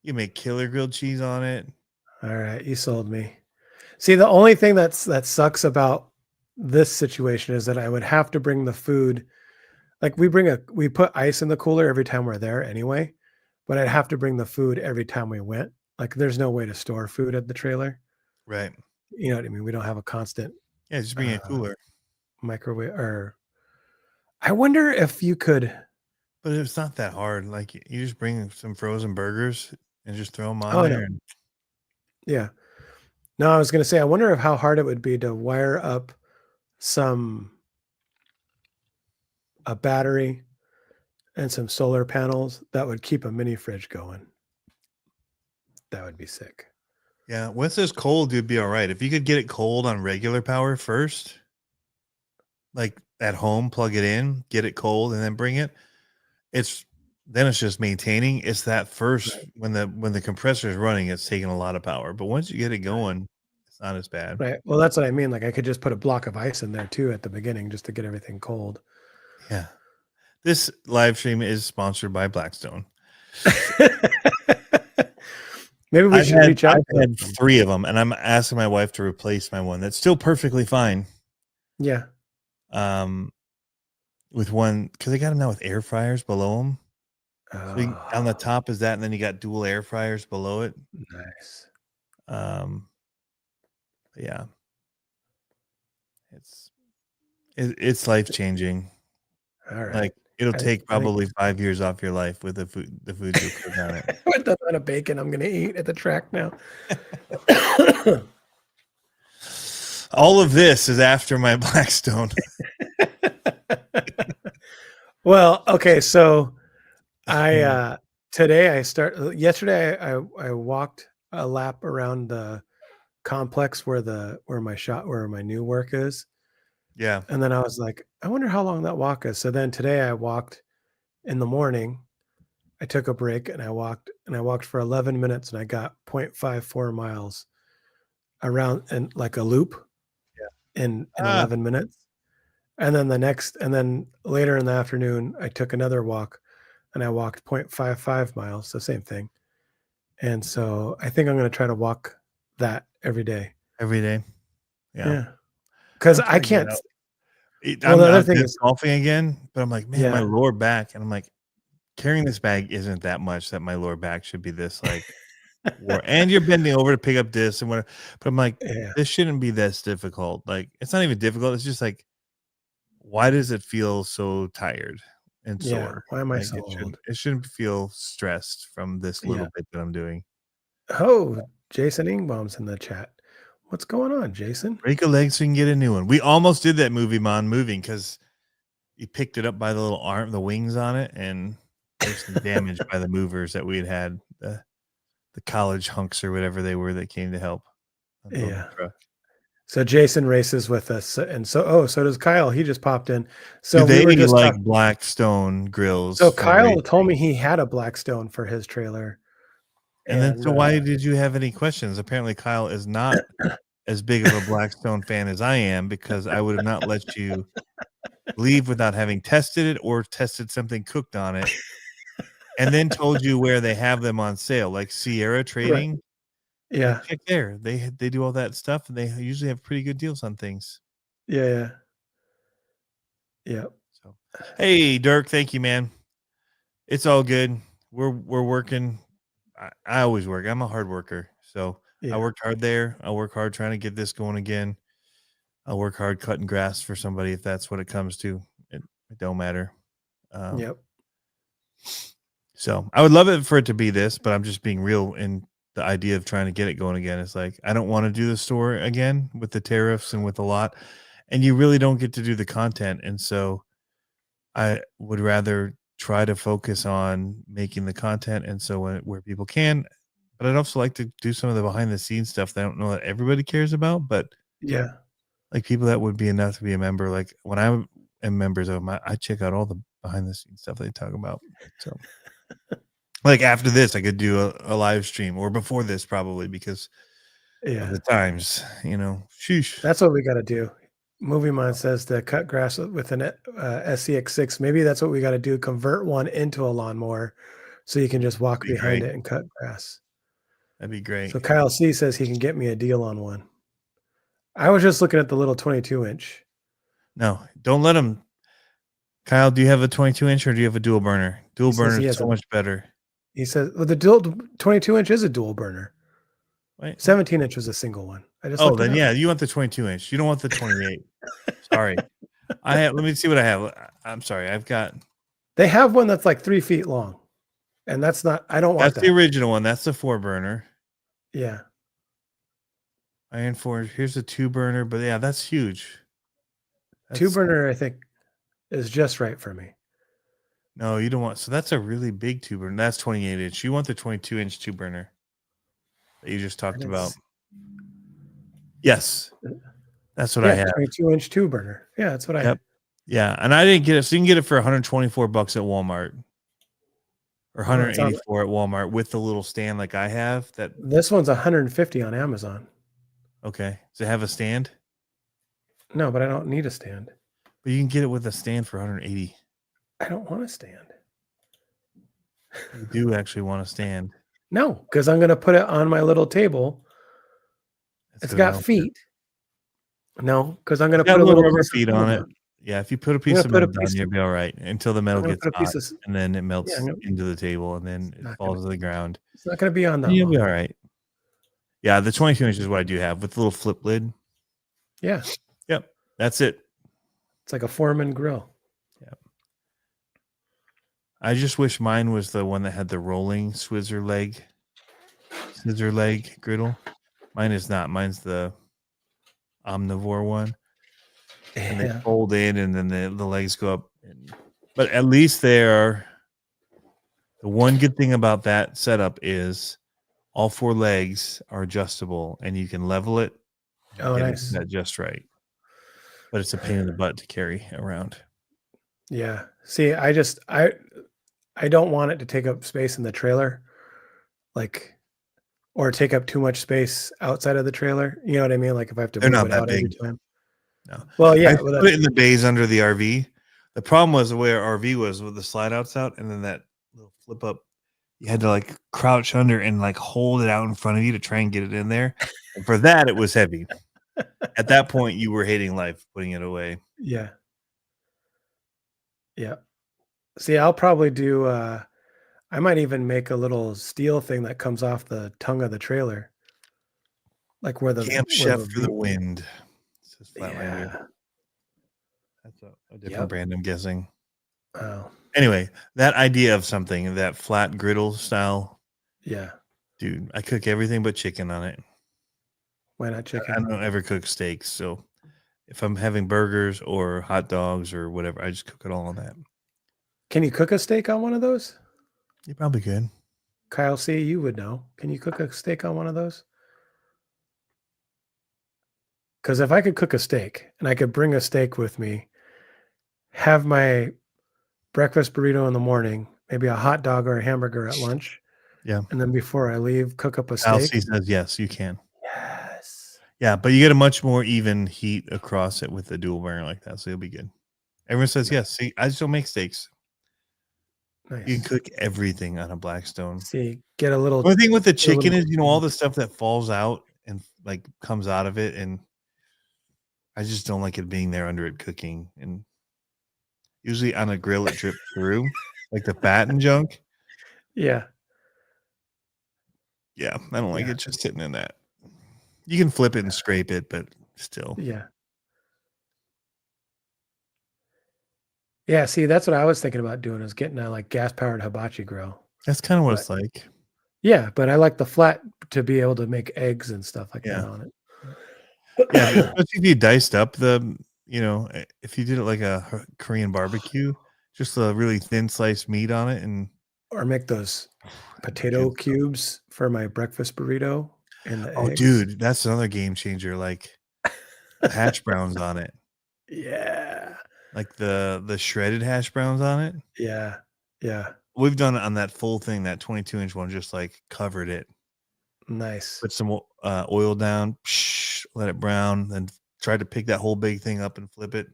you make killer grilled cheese on it. All right, you sold me. See, the only thing that sucks about this situation is that I would have to bring the food. Like we put ice in the cooler every time we're there anyway, but I'd have to bring the food every time we went. Like there's no way to store food at the trailer. Right. You know what I mean? We don't have a constant. Yeah, just bring a cooler. Microwave I wonder if you could. But it's not that hard. Like you just bring some frozen burgers and just throw them on there. Yeah. No, I was going to say, I wonder how hard it would be to wire up a battery and some solar panels that would keep a mini fridge going. That would be sick. Yeah. Once it's cold, you'd be all right. If you could get it cold on regular power first, like at home, plug it in, get it cold, and then bring it. It's just maintaining. It's that first when the compressor is running, it's taking a lot of power. But once you get it going, it's not as bad. Right. Well, that's what I mean. Like I could just put a block of ice in there too at the beginning just to get everything cold. Yeah. This live stream is sponsored by Blackstone. Maybe we should reach out. I've had 3 of them, and I'm asking my wife to replace my one. That's still perfectly fine. Yeah. With one, because they got them now with air fryers below them. So on the top is that, and then you got dual air fryers below it. Nice. Yeah. It's life changing. All right. Like it'll take probably 5 years off your life with the food you cook on it. With the amount of bacon I'm going to eat at the track now. All of this is after my Blackstone. Well, okay, so yesterday I walked a lap around the complex where my new work is. Yeah. And then I was like, I wonder how long that walk is. So then today I walked in the morning I took a break and I walked for 11 minutes and I got 0.54 miles around and like a loop in 11 minutes. And then later in the afternoon, I took another walk and I walked 0.55 miles, the same thing. And so I think I'm going to try to walk that every day. Every day. Yeah. Because I can't. Well, the other thing is golfing again, but I'm like, man, my lower back, and I'm like, carrying this bag isn't that much that my lower back should be this like and you're bending over to pick up this and whatever. But I'm like, this shouldn't be this difficult. Like, it's not even difficult. It's just like, why does it feel so tired and sore? Why am I like, so old? It shouldn't feel stressed from this little bit that I'm doing. Oh, Jason Ingbaum's in the chat. What's going on, Jason? Break a leg so you can get a new one. We almost did that moving because you picked it up by the little arm, the wings on it, and there's some damage by the movers that we had the college hunks or whatever they were that came to help. Yeah. So Jason races with us, and so does Kyle. He just popped in. So we were just like Blackstone grills. So Kyle told me he had a Blackstone for his trailer. And then, so why did you have any questions? Apparently, Kyle is not as big of a Blackstone fan as I am, because I would have not let you leave without having tested it or tested something cooked on it, and then told you where they have them on sale, like Sierra Trading. Right. Yeah, like, check there. They do all that stuff, and they usually have pretty good deals on things. Yeah. So, hey, Dirk, thank you, man. It's all good. We're working. I always work. I'm a hard worker, so I worked hard there. I work hard trying to get this going again. I work hard cutting grass for somebody if that's what it comes to. It don't matter. So I would love it for it to be this, but I'm just being real in the idea of trying to get it going again. It's like, I don't want to do the store again with the tariffs and with a lot, and you really don't get to do the content. And so I would rather try to focus on making the content. And so where people can, but I'd also like to do some of the behind the scenes stuff that I don't know that everybody cares about, but like people that would be enough to be a member. Like when I am members of them, I check out all the behind the scenes stuff they talk about. So like after this, I could do a live stream, or before this probably, because of the times, sheesh. That's what we got to do. Movie Mon says to cut grass with an SCX6. Maybe that's what we got to do. Convert one into a lawnmower so you can just walk behind it and cut grass. That'd be great. So Kyle C says he can get me a deal on one. I was just looking at the little 22-inch. No, don't let him. Kyle, do you have a 22-inch or do you have a dual burner? Dual burner is so much better. He says, well, the 22-inch is a dual burner. Wait. 17-inch was a single one. Then you want the 22-inch. You don't want the 28. Sorry. Let me see what I have. I'm sorry. They have one that's like 3 feet long. And that's not, I don't want that. That's the original one. That's the 4-burner. Yeah. Iron 4. Here's the 2-burner, but yeah, that's huge. 2-burner, I think, is just right for me. No, you don't want. So that's a really big 2-burner. That's 28-inch. You want the 22-inch 2-burner that you just talked about. Yes, that's what I have. 22-inch 2-burner. Yeah, that's what I have. Yeah, and I didn't get it. So you can get it for $124 at Walmart, or $184 at Walmart with the little stand like I have. This one's $150 on Amazon. Okay, does it have a stand? No, but I don't need a stand. But you can get it with a stand for $180. I don't want a stand. You do actually want a stand. No, because I'm going to put it on my little table. It's got feet. No, because I'm going to put a little rubber feet on it. Yeah, if you put a piece of metal down, you'll be all right until the metal gets hot, and then it melts into the table, and then it falls to the ground. It's not going to be on that. You'll be all right. Yeah, the 22-inch is what I do have with the little flip lid. Yeah. Yep, that's it. It's like a Foreman grill. Yep. I just wish mine was the one that had the rolling scissor leg griddle. Mine is not. Mine's the omnivore one. And they fold in, and then the legs go up. But at least the one good thing about that setup is all 4 legs are adjustable, and you can level it. Oh, nice. That just right. But it's a pain in the butt to carry around. Yeah. See, I don't want it to take up space in the trailer, like, or take up too much space outside of the trailer. You know what I mean? Like if I have to They're move not it that out big. every time. No. Well, yeah. I put it in the bays under the RV. The problem was the way our RV was with the slide outs out, and then that little flip up. You had to like crouch under and like hold it out in front of you to try and get it in there. And for that, it was heavy. At that point, you were hating life, putting it away. Yeah. Yeah. See, I'll probably do, I might even make a little steel thing that comes off the tongue of the trailer. Like where the Camp Chef for the Wind. Says Flatlander. Yeah. That's a different brand, I'm guessing. Oh. Anyway, that idea of something, that flat griddle style. Yeah. Dude, I cook everything but chicken on it. Why not chicken? I don't ever cook steaks. So if I'm having burgers or hot dogs or whatever, I just cook it all on that. Can you cook a steak on one of those? You probably could. Kyle C., you would know. Can you cook a steak on one of those? Because if I could cook a steak and I could bring a steak with me, have my breakfast burrito in the morning, maybe a hot dog or a hamburger at lunch. Yeah. And then before I leave, cook up a steak. Kelsey says, yes, you can. Yes. Yeah, but you get a much more even heat across it with the dual burner like that. So you'll be good. Everyone says, yes. See, I just don't make steaks. Nice. You can cook everything on a Blackstone. See, get a little. The thing with the chicken is, all the stuff that falls out and like comes out of it. And I just don't like it being there under it cooking. And usually on a grill, it drips through like the fat and junk. Yeah. Yeah. I don't like it just sitting in that. You can flip it and scrape it, but still. Yeah. Yeah. See, that's what I was thinking about doing, is getting a like gas powered hibachi grill. That's kind of what it's like. Yeah. But I like the flat to be able to make eggs and stuff like that on it. Yeah. Especially if you diced up the, if you did it like a Korean barbecue, just a really thin sliced meat on it, or make those potato cubes for my breakfast burrito and the eggs. Dude, that's another game changer. Like hash browns on it. Yeah. Like the shredded hash browns on it. Yeah. Yeah. We've done it on that full thing, that 22-inch one, just like covered it. Nice. Put some oil down, let it brown, then try to pick that whole big thing up and flip it.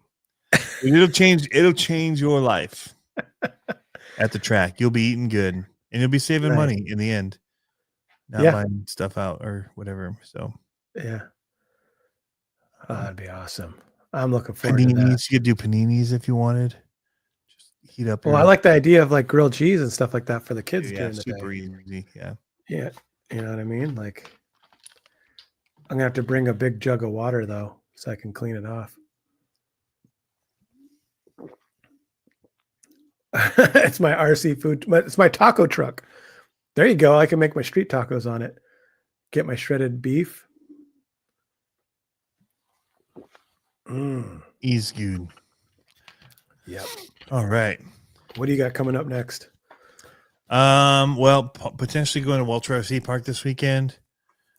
It'll change your life at the track. You'll be eating good, and you'll be saving money in the end. Not buying stuff out or whatever. So yeah. Oh, that'd be awesome. I'm looking forward to that. You could do paninis if you wanted. Just heat up. Well, I like the idea of like grilled cheese and stuff like that for the kids during the super day. easy. Yeah. Yeah. You know what I mean? Like, I'm gonna have to bring a big jug of water though, so I can clean it off. It's my RC food. It's my taco truck. There you go. I can make my street tacos on it. Get my shredded beef. He's good. Yep. All right. What do you got coming up next? Well, potentially going to Walter RC Park this weekend.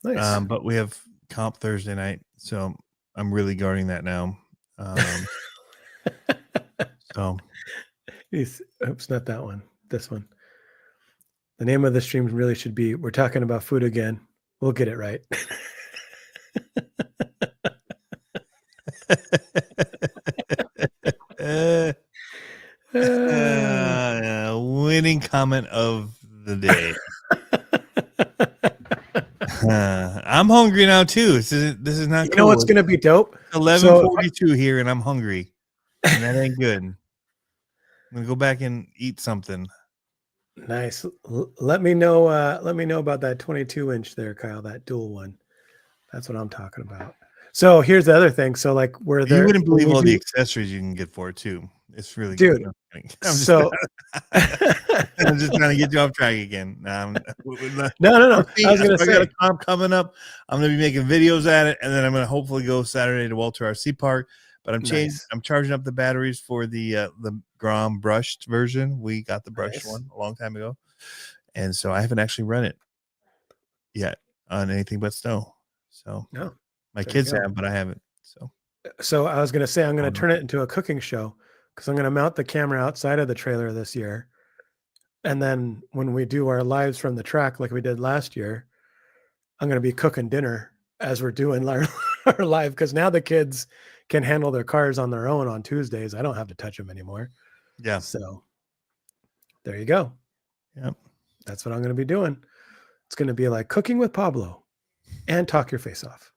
Nice. But we have comp Thursday night, so I'm really guarding that now. So oops, not that one. This one. The name of the stream really should be, we're talking about food again. We'll get it right. Winning comment of the day. I'm hungry now too. This is not. You know what's gonna be dope? 11:42 here, and I'm hungry, and that ain't good. I'm gonna go back and eat something. Nice. Let me know. Let me know about that 22-inch there, Kyle. That dual one. That's what I'm talking about. So here's the other thing. So like, where there, you wouldn't believe all the accessories you can get for it too. It's really dude. Good. I'm just trying to get you off track again. No. I was gonna say, I got a comp coming up. I'm gonna be making videos at it, and then I'm gonna hopefully go Saturday to Walter RC Park. But I'm charging up the batteries for the Grom brushed version. We got the brushed one a long time ago, and so I haven't actually run it yet on anything but snow. So no, my kids have, but I haven't. So I was gonna say I'm gonna turn it into a cooking show, because I'm gonna mount the camera outside of the trailer this year, And then when we do our lives from the track like we did last year, I'm going to be cooking dinner as we're doing our live, because now the kids can handle their cars on their own on Tuesdays. I don't have to touch them anymore. Yeah. So there you go. Yep. That's what I'm going to be doing. It's going to be like cooking with Pablo and talk your face off.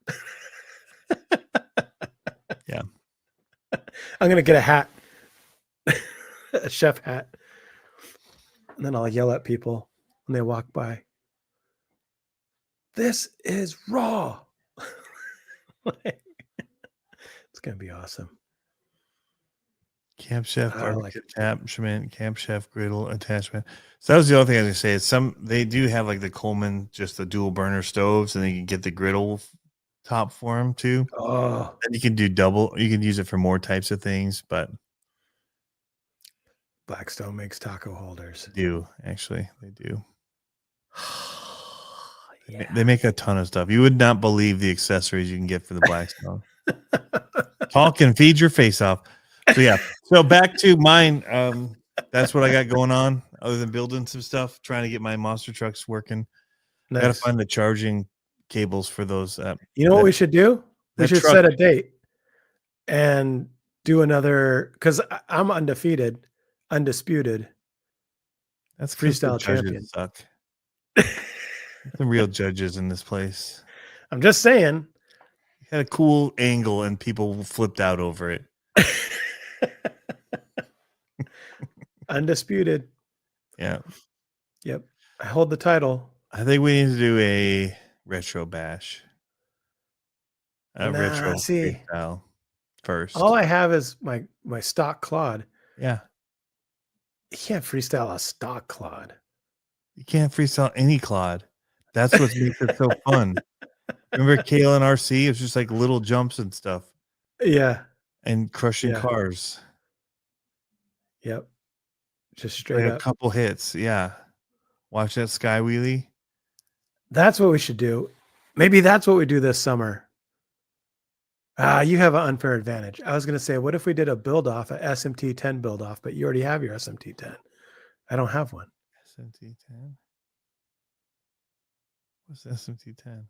Yeah. I'm going to get a hat, a chef hat. And then I'll yell at people when they walk by. This is raw. It's going to be awesome. Camp Chef barbecue attachment, Camp Chef griddle attachment. So that was the other thing I was going to say. They do have like the Coleman, just the dual burner stoves, and then you can get the griddle top for them too. Oh, and you can do double. You can use it for more types of things, but Blackstone makes taco holders. They do they do. Yeah. They make a ton of stuff. You would not believe the accessories you can get for the Blackstone. Talk and feed your face off. So yeah. So back to mine. That's what I got going on. Other than building some stuff, trying to get my monster trucks working. Nice. I got to find the charging cables for those. You know what we should do? We should set a date and do another, because I'm undisputed. That's freestyle champion. Suck. Some real judges in this place. I'm just saying. You had a cool angle and people flipped out over it. Undisputed. Yeah. Yep. I hold the title. I think we need to do a retro bash. Retro freestyle first. All I have is my stock Claude. Yeah. You can't freestyle a stock Claude. You can't freestyle any Claude. That's what makes it so fun. Remember Kale and RC? It was just like little jumps and stuff. Yeah. And crushing cars. Yep. Just straight like up. A couple hits. Yeah. Watch that sky wheelie. That's what we should do. Maybe that's what we do this summer. You have an unfair advantage. I was going to say, what if we did a build off, a SMT 10 build off, but you already have your SMT 10. I don't have one. SMT 10? What's SMT 10?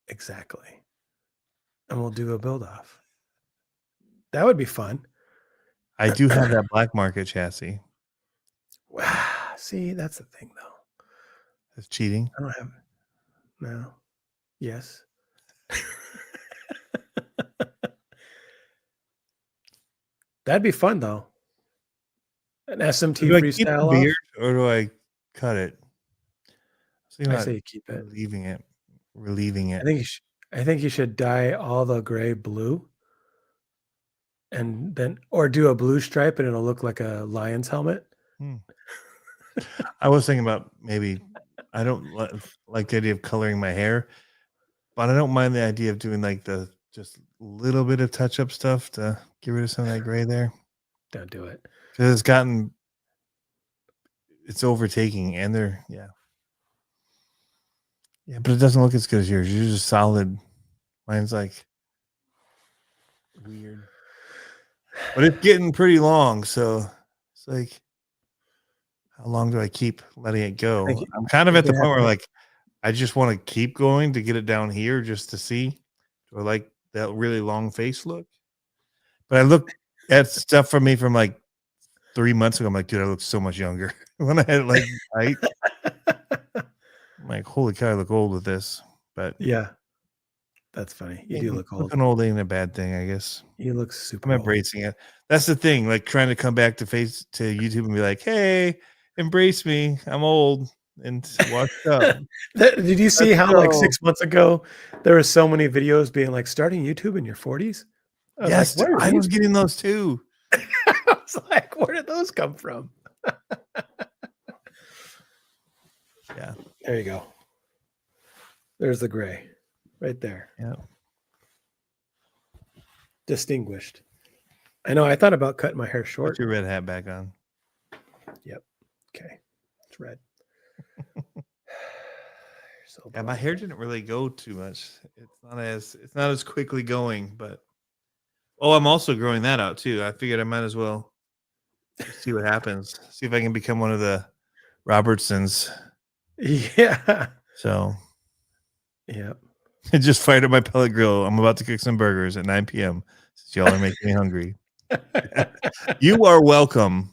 Exactly. And we'll do a build off. That would be fun. I do have that black market chassis. See, that's the thing, though. That's cheating. I don't have. No. Yes. That'd be fun, though. An SMT freestyle. Beard, or do I cut it? I say you keep it. Relieving it. I think you should dye all the gray blue, and then do a blue stripe, and it'll look like a lion's helmet. I was thinking about maybe. I don't like the idea of coloring my hair, but I don't mind the idea of doing like just a little bit of touch up stuff to get rid of some of that gray there. Don't do it, because it's overtaking, and yeah, but it doesn't look as good as yours. Yours is solid. Mine's like weird, but it's getting pretty long. So it's like, how long do I keep letting it go? I'm kind of at the point where like I just want to keep going to get it down here just to see. Do I like that really long face look? But I look at stuff from me from like 3 months ago. I'm like, dude, I look so much younger when I had like height. I'm like, holy cow, I look old with this. But yeah, that's funny. You do look old. Looking old ain't a bad thing, I guess. You look super. I'm embracing it. That's the thing. Like trying to come back to YouTube and be like, hey, embrace me. I'm old and washed up. Did you see how like 6 months ago there were so many videos being like starting YouTube in your 40s? Yes, like, I was getting those too. I was like, where did those come from? Yeah. There you go. There's the gray right there. Yeah. Distinguished. I know. I thought about cutting my hair short. Put your red hat back on. Yep. Okay. It's red. So my hair didn't really go too much. It's not as quickly going, but I'm also growing that out too. I figured I might as well See what happens. See if I can become one of the Robertsons. Yeah. So. Yep. I just fired up my pellet grill. I'm about to cook some burgers at 9 p.m. Since y'all are making me hungry. You are welcome.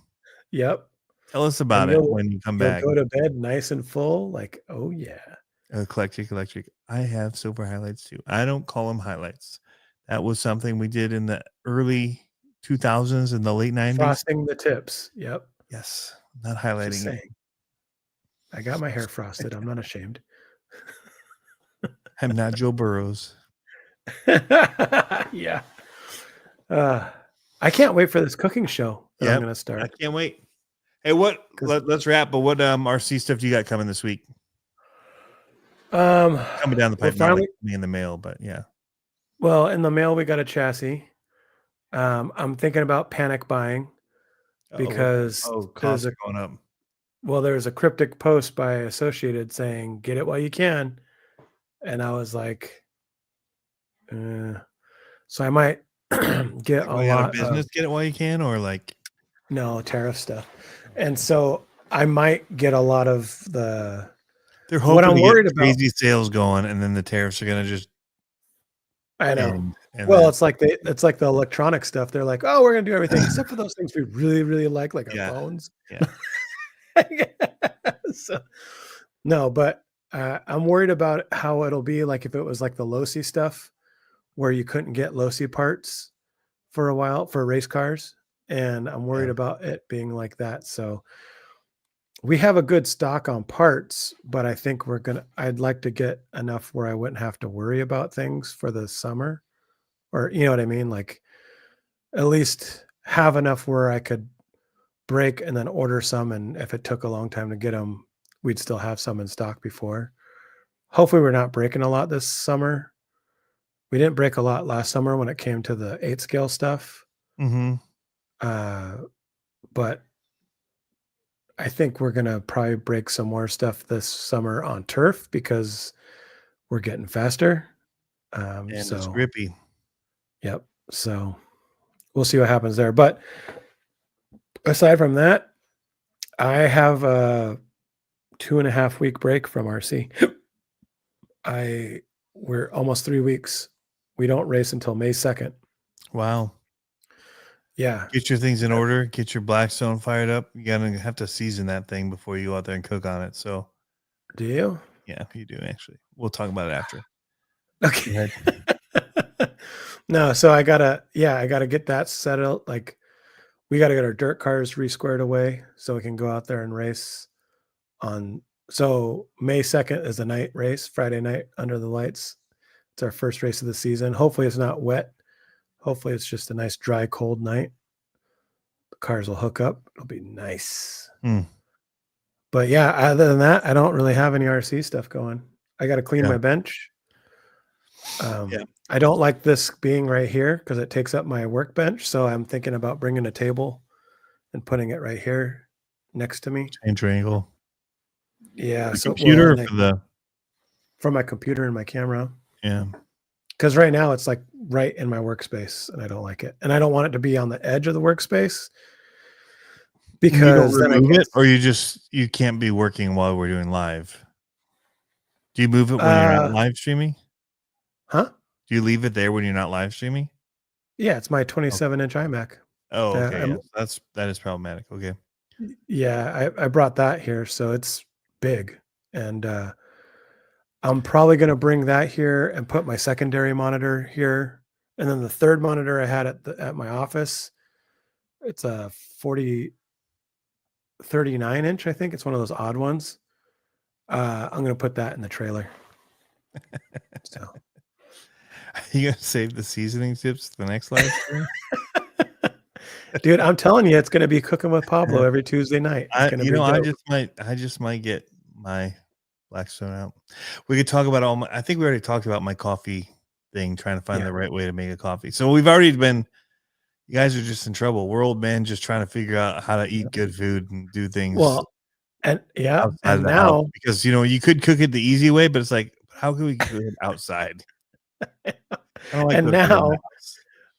Yep. Tell us about it when you come back. Go to bed nice and full. Like, oh yeah. Eclectic. I have silver highlights too. I don't call them highlights. That was something we did in the early 2000s and the late 90s. Frosting the tips. Yep. Yes. Not highlighting it. I got my hair frosted. I'm not ashamed. I'm not Joe Burrows. Yeah. I can't wait for this cooking show that I'm going to start. I can't wait. Hey, let's wrap. But what RC stuff do you got coming this week? Coming down the pipe, not like me in the mail, but yeah. Well, in the mail we got a chassis. I'm thinking about panic buying because costs are going up. Well, there's a cryptic post by Associated saying "get it while you can," and I was like, so I might get a lot of business. Get it while you can, or like no tariff stuff, and so I might get a lot of the. They're hoping what I'm worried about crazy sales going, and then the tariffs are going to just. I know. Well, it's like the electronic stuff. They're like, oh, we're going to do everything except for those things we really, really like our phones. Yeah. So, no, but I'm worried about how it'll be like if it was like the Losi stuff, where you couldn't get Losi parts for a while for race cars, and I'm worried about it being like that. So. We have a good stock on parts, but I think I'd like to get enough where I wouldn't have to worry about things for the summer, or, you know what I mean? Like at least have enough where I could break and then order some. And if it took a long time to get them, we'd still have some in stock before. Hopefully we're not breaking a lot this summer. We didn't break a lot last summer when it came to the 8 scale stuff. Mm-hmm. But I think we're going to probably break some more stuff this summer on turf because we're getting faster. And it's grippy. Yep. So we'll see what happens there. But aside from that, I have a 2.5 week break from RC. We're almost 3 weeks. We don't race until May 2nd. Wow. Yeah. Get your things in order. Get your Blackstone fired up. You gotta have to season that thing before you go out there and cook on it. So, do you? Yeah, you do actually. We'll talk about it after. Okay. No, so I gotta get that settled. Like, we gotta get our dirt cars re-squared away so we can go out there and race on. So May 2nd is the night race, Friday night under the lights. It's our first race of the season. Hopefully it's not wet. Hopefully it's just a nice, dry, cold night. The cars will hook up. It'll be nice. But yeah, other than that, I don't really have any RC stuff going. I got to clean my bench. I don't like this being right here because it takes up my workbench. So I'm thinking about bringing a table and putting it right here next to me. Change your angle. Yeah. The computer for my computer and my camera. Yeah. Because right now it's like right in my workspace and I don't like it. And I don't want it to be on the edge of the workspace. Because you don't remove it, or you can't be working while we're doing live. Do you move it when you're not live streaming? Huh? Do you leave it there when you're not live streaming? Yeah, it's my 27-inch iMac. Oh, okay. That is problematic. Okay. Yeah, I brought that here, so it's big. And I'm probably going to bring that here and put my secondary monitor here. And then the third monitor I had at my office, it's a 39-inch, I think. It's one of those odd ones. I'm going to put that in the trailer. So, are you going to save the seasoning tips for the next live stream? Dude, I'm telling you, it's going to be cooking with Pablo every Tuesday night. I just might get my Blackstone out. We could talk about I think we already talked about my coffee thing, trying to find the right way to make a coffee. So we've already been. You guys are just in trouble. We're old men just trying to figure out how to eat good food and do things. Well, and now because you could cook it the easy way, but it's like, how can we cook it outside? And now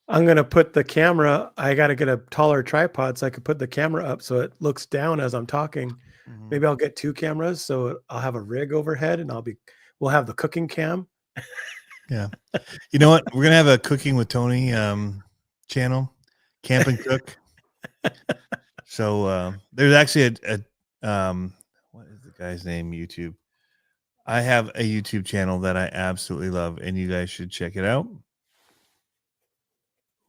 I'm going to put the camera. I got to get a taller tripod so I could put the camera up so it looks down as I'm talking. Mm-hmm. Maybe I'll get 2 cameras so I'll have a rig overhead and we'll have the cooking cam. Yeah. You know what? We're going to have a Cooking with Tony channel, Camp and Cook. So there's actually what is the guy's name? YouTube. I have a YouTube channel that I absolutely love, and you guys should check it out.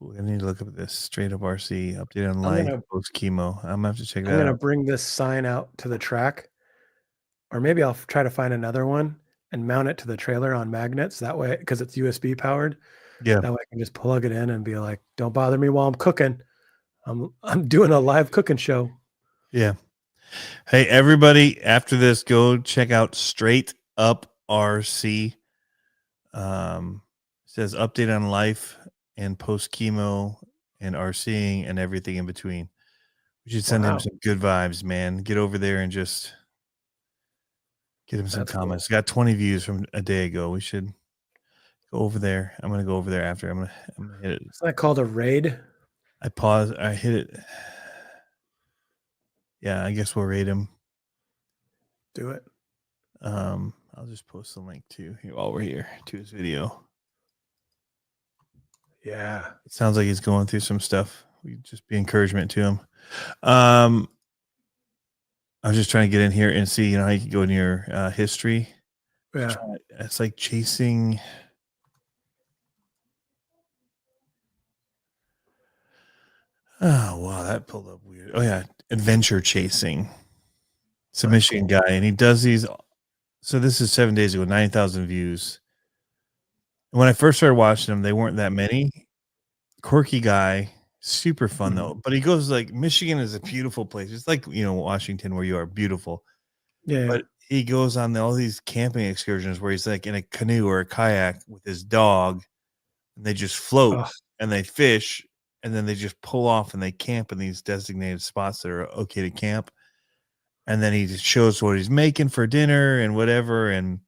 Ooh, I need to look up this Straight Up RC update on life post chemo. I'm gonna have to check that out. I'm gonna bring this sign out to the track, or maybe I'll try to find another one and mount it to the trailer on magnets. That way, because it's USB powered. Yeah. That way I can just plug it in and be like, "Don't bother me while I'm cooking. I'm doing a live cooking show." Yeah. Hey, everybody! After this, go check out Straight Up RC. Says update on life and post chemo and RCing and everything in between. We should send him some good vibes, man. Get over there and just get him some comments. Cool. Got 20 views from a day ago. We should go over there. I'm gonna go over there after. I'm gonna hit it. Isn't that called a raid? I paused. I hit it. Yeah, I guess we'll raid him. Do it. I'll just post the link to here while we're here to his video. Yeah, it sounds like he's going through some stuff. We just be encouragement to him. I was just trying to get in here and see, how you can go in your history. Yeah, it's like chasing. Oh wow, that pulled up weird. Oh yeah, adventure chasing. It's a Michigan guy, and he does these. So this is 7 days ago, 9,000 views. When I first started watching them, they weren't that many. Quirky guy, super fun though. But he goes like, Michigan is a beautiful place. It's like, Washington where you are, beautiful. Yeah. But he goes on all these camping excursions where he's like in a canoe or a kayak with his dog, and they just float and they fish, and then they just pull off and they camp in these designated spots that are okay to camp. And then he just shows what he's making for dinner and whatever. And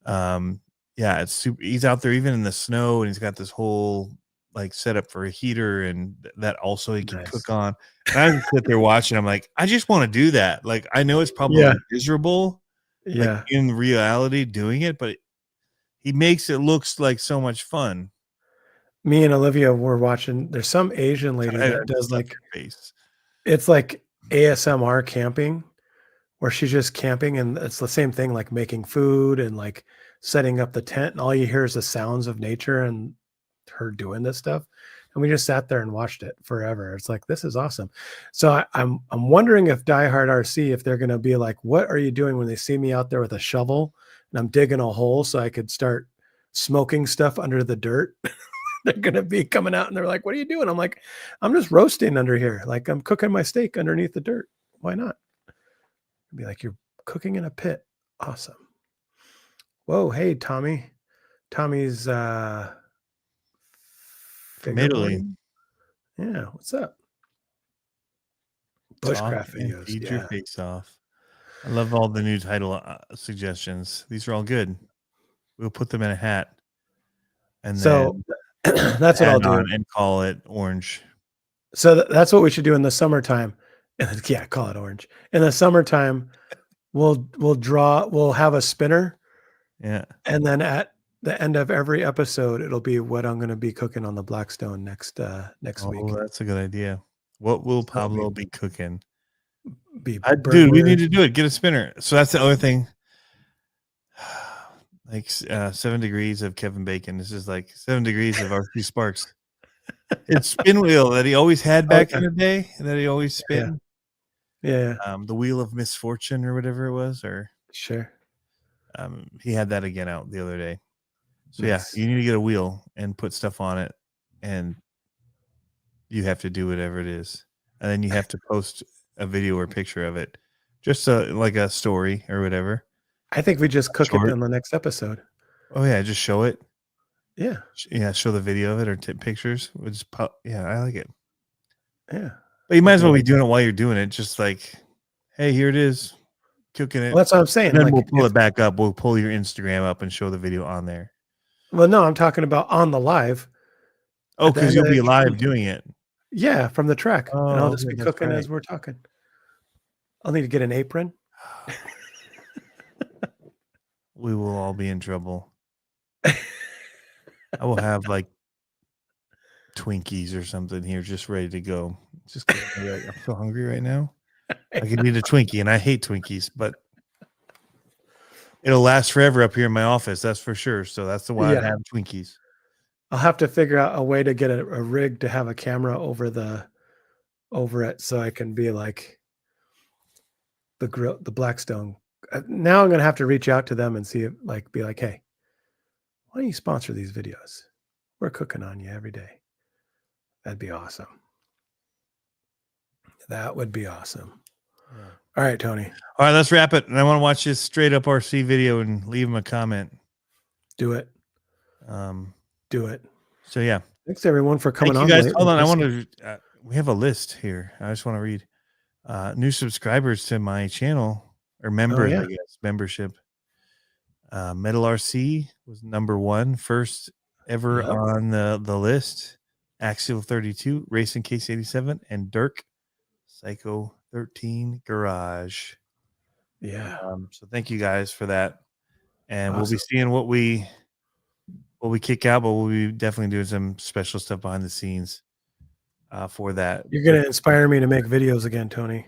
yeah, it's super. He's out there even in the snow, and he's got this whole like setup for a heater, and that also he can cook on. And I sit there watching. I'm like, I just want to do that. Like, I know it's probably miserable, like in reality doing it, but he makes it looks like so much fun. Me and Olivia were watching. There's some Asian lady that does like it's like ASMR camping, where she's just camping, and it's the same thing, like making food and like setting up the tent, and all you hear is the sounds of nature and her doing this stuff. And we just sat there and watched it forever. It's like, this is awesome. So I'm wondering if Die Hard RC, if they're going to be like, what are you doing when they see me out there with a shovel and I'm digging a hole so I could start smoking stuff under the dirt? They're going to be coming out and they're like, what are you doing? I'm like, I'm just roasting under here. Like, I'm cooking my steak underneath the dirt. Why not? Be like, you're cooking in a pit. Awesome. Whoa. Hey, Tommy. Tommy's from Italy. Yeah. What's up? Bushcraft videos. Feed your face off. I love all the new title suggestions. These are all good. We'll put them in a hat. And so that's what I'll do. And call it orange. So that's what we should do in the summertime. Yeah, call it orange. In the summertime, we'll have a spinner. Yeah. And then at the end of every episode, it'll be what I'm going to be cooking on the Blackstone next week. Oh, that's a good idea. What will Pablo be cooking? Dude, we need to do it. Get a spinner. So that's the other thing. Like 7 degrees of Kevin Bacon. This is like 7 degrees of RC Sparks. It's spin wheel that he always had back in the day, that he always spin. Yeah. The wheel of misfortune or whatever it was, or sure. He had that again out the other day. So yeah, you need to get a wheel and put stuff on it, and you have to do whatever it is, and then you have to post a video or picture of it, just like a story or whatever. I think we just cook it in the next episode. Oh yeah, just show it. Yeah. Show the video of it or pictures. We'll just I like it. Yeah. But you might as well be doing it while you're doing it. Just like, hey, here it is, cooking it. Well, that's what I'm saying. And then we'll pull it back up. We'll pull your Instagram up and show the video on there. Well, no, I'm talking about on the live. Oh, because you'll be live doing it. Yeah, from the truck. And I'll just be cooking as we're talking. I'll need to get an apron. We will all be in trouble. I will have like Twinkies or something here just ready to go. Just I'm so hungry right now. I could eat a Twinkie, and I hate Twinkies, but it'll last forever up here in my office. That's for sure. So that's the why I have Twinkies. I'll have to figure out a way to get a rig to have a camera over it, so I can be like the Blackstone. Now I'm gonna have to reach out to them and see if be like, hey, why don't you sponsor these videos? We're cooking on you every day. That'd be awesome. That would be awesome. Yeah. All right, Tony. All right, let's wrap it. And I want to watch this straight up RC video and leave him a comment. Do it. Do it. So yeah. Thanks everyone for coming on. You guys. Hold on. I want to. We have a list here. I just want to read. New subscribers to my channel or members, I guess, membership. Metal RC was number 1, first ever on the list. Axial 32, Racing Case 87, and Dirk Psycho 13 Garage. Yeah. So thank you guys for that. And we'll be seeing what we kick out, but we'll be definitely doing some special stuff behind the scenes for that. You're going to inspire me to make videos again, Tony.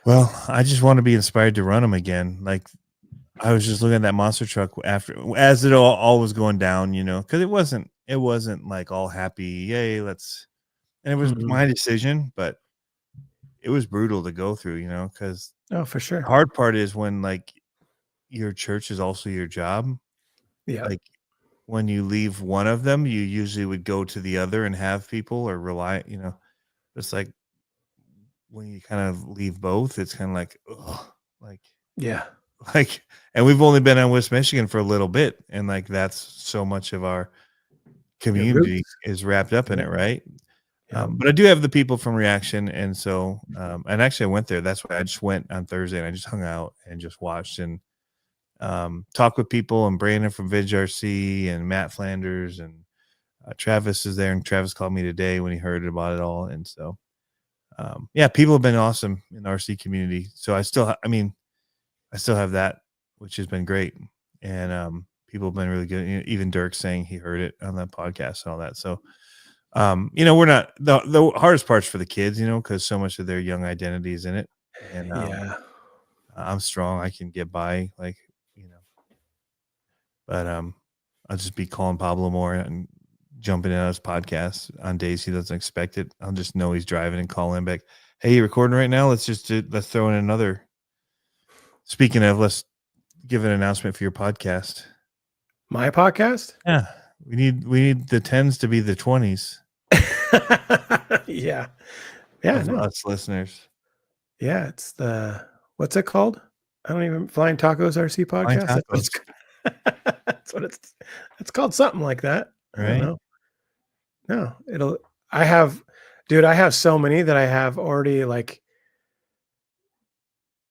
Well, I just want to be inspired to run them again. Like I was just looking at that monster truck as it all was going down, because it wasn't like all happy. Yay, let's. And it was my decision, but it was brutal to go through, because for sure. The hard part is when like your church is also your job. Yeah. Like when you leave one of them, you usually would go to the other and have people or rely, it's like when you kind of leave both, it's kind of like, ugh, like, yeah. Like, and we've only been in West Michigan for a little bit. And like, that's so much of our community is wrapped up in it. Right. Yeah. But I do have the people from Reaction. And so, and actually I went there. That's why I just went on Thursday and I just hung out and just watched and talked with people, and Brandon from Vig RC and Matt Flanders and Travis is there. And Travis called me today when he heard about it all. And so, people have been awesome in the RC community. So I still have that, which has been great. And people have been really good. Even Dirk saying he heard it on that podcast and all that. So, we're not the hardest parts for the kids, because so much of their young identity is in it. And I'm strong. I can get by, but I'll just be calling Pablo more and jumping in on his podcast on days he doesn't expect it. I'll just know he's driving and call him back. Hey, you recording right now? Let's throw in another. Speaking of, let's give an announcement for your podcast. My podcast? Yeah. We need the 10s to be the 20s. Yeah. Yeah. Us listeners. Yeah. It's what's it called? I don't even Flying Tacos RC podcast. That's what it's called, something like that. Right. I don't know. No, I have so many that I have already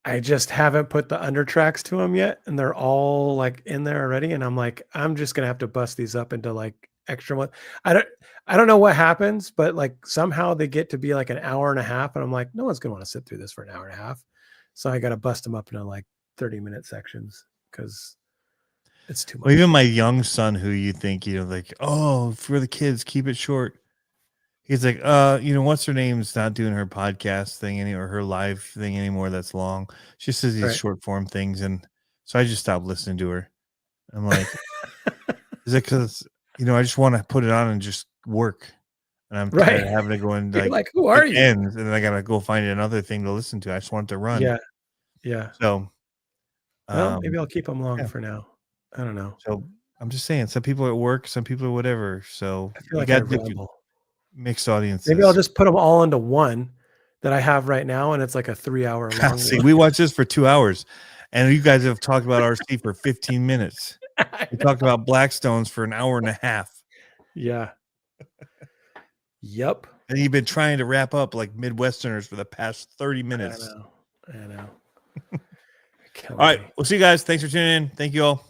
I just haven't put the under tracks to them yet, and they're all in there already. And I'm I'm just gonna have to bust these up into extra one. I don't know what happens, but somehow they get to be an hour and a half, and I'm no one's gonna want to sit through this for an hour and a half. So I got to bust them up into 30-minute sections because it's too much. Well, even my young son, who you think oh, for the kids, keep it short. He's like, what's her name's not doing her podcast thing or her live thing anymore. That's long. She says these short form things. And so I just stopped listening to her. I'm like, is it because, I just want to put it on and just work. And I'm tired of having to go and who are you? Ends, and then I got to go find another thing to listen to. I just want it to run. Yeah. Yeah. So well, maybe I'll keep them long for now. I don't know. So I'm just saying, some people at work, some people are whatever. So I feel like I ramble. Mixed audiences. Maybe I'll just put them all into one that I have right now, and it's a 3-hour long. See, we watched this for 2 hours, and you guys have talked about RC for 15 minutes. We talked about Blackstones for an hour and a half. Yeah. Yep. And you've been trying to wrap up like Midwesterners for the past 30 minutes. I know. All right. We'll see you guys. Thanks for tuning in. Thank you all.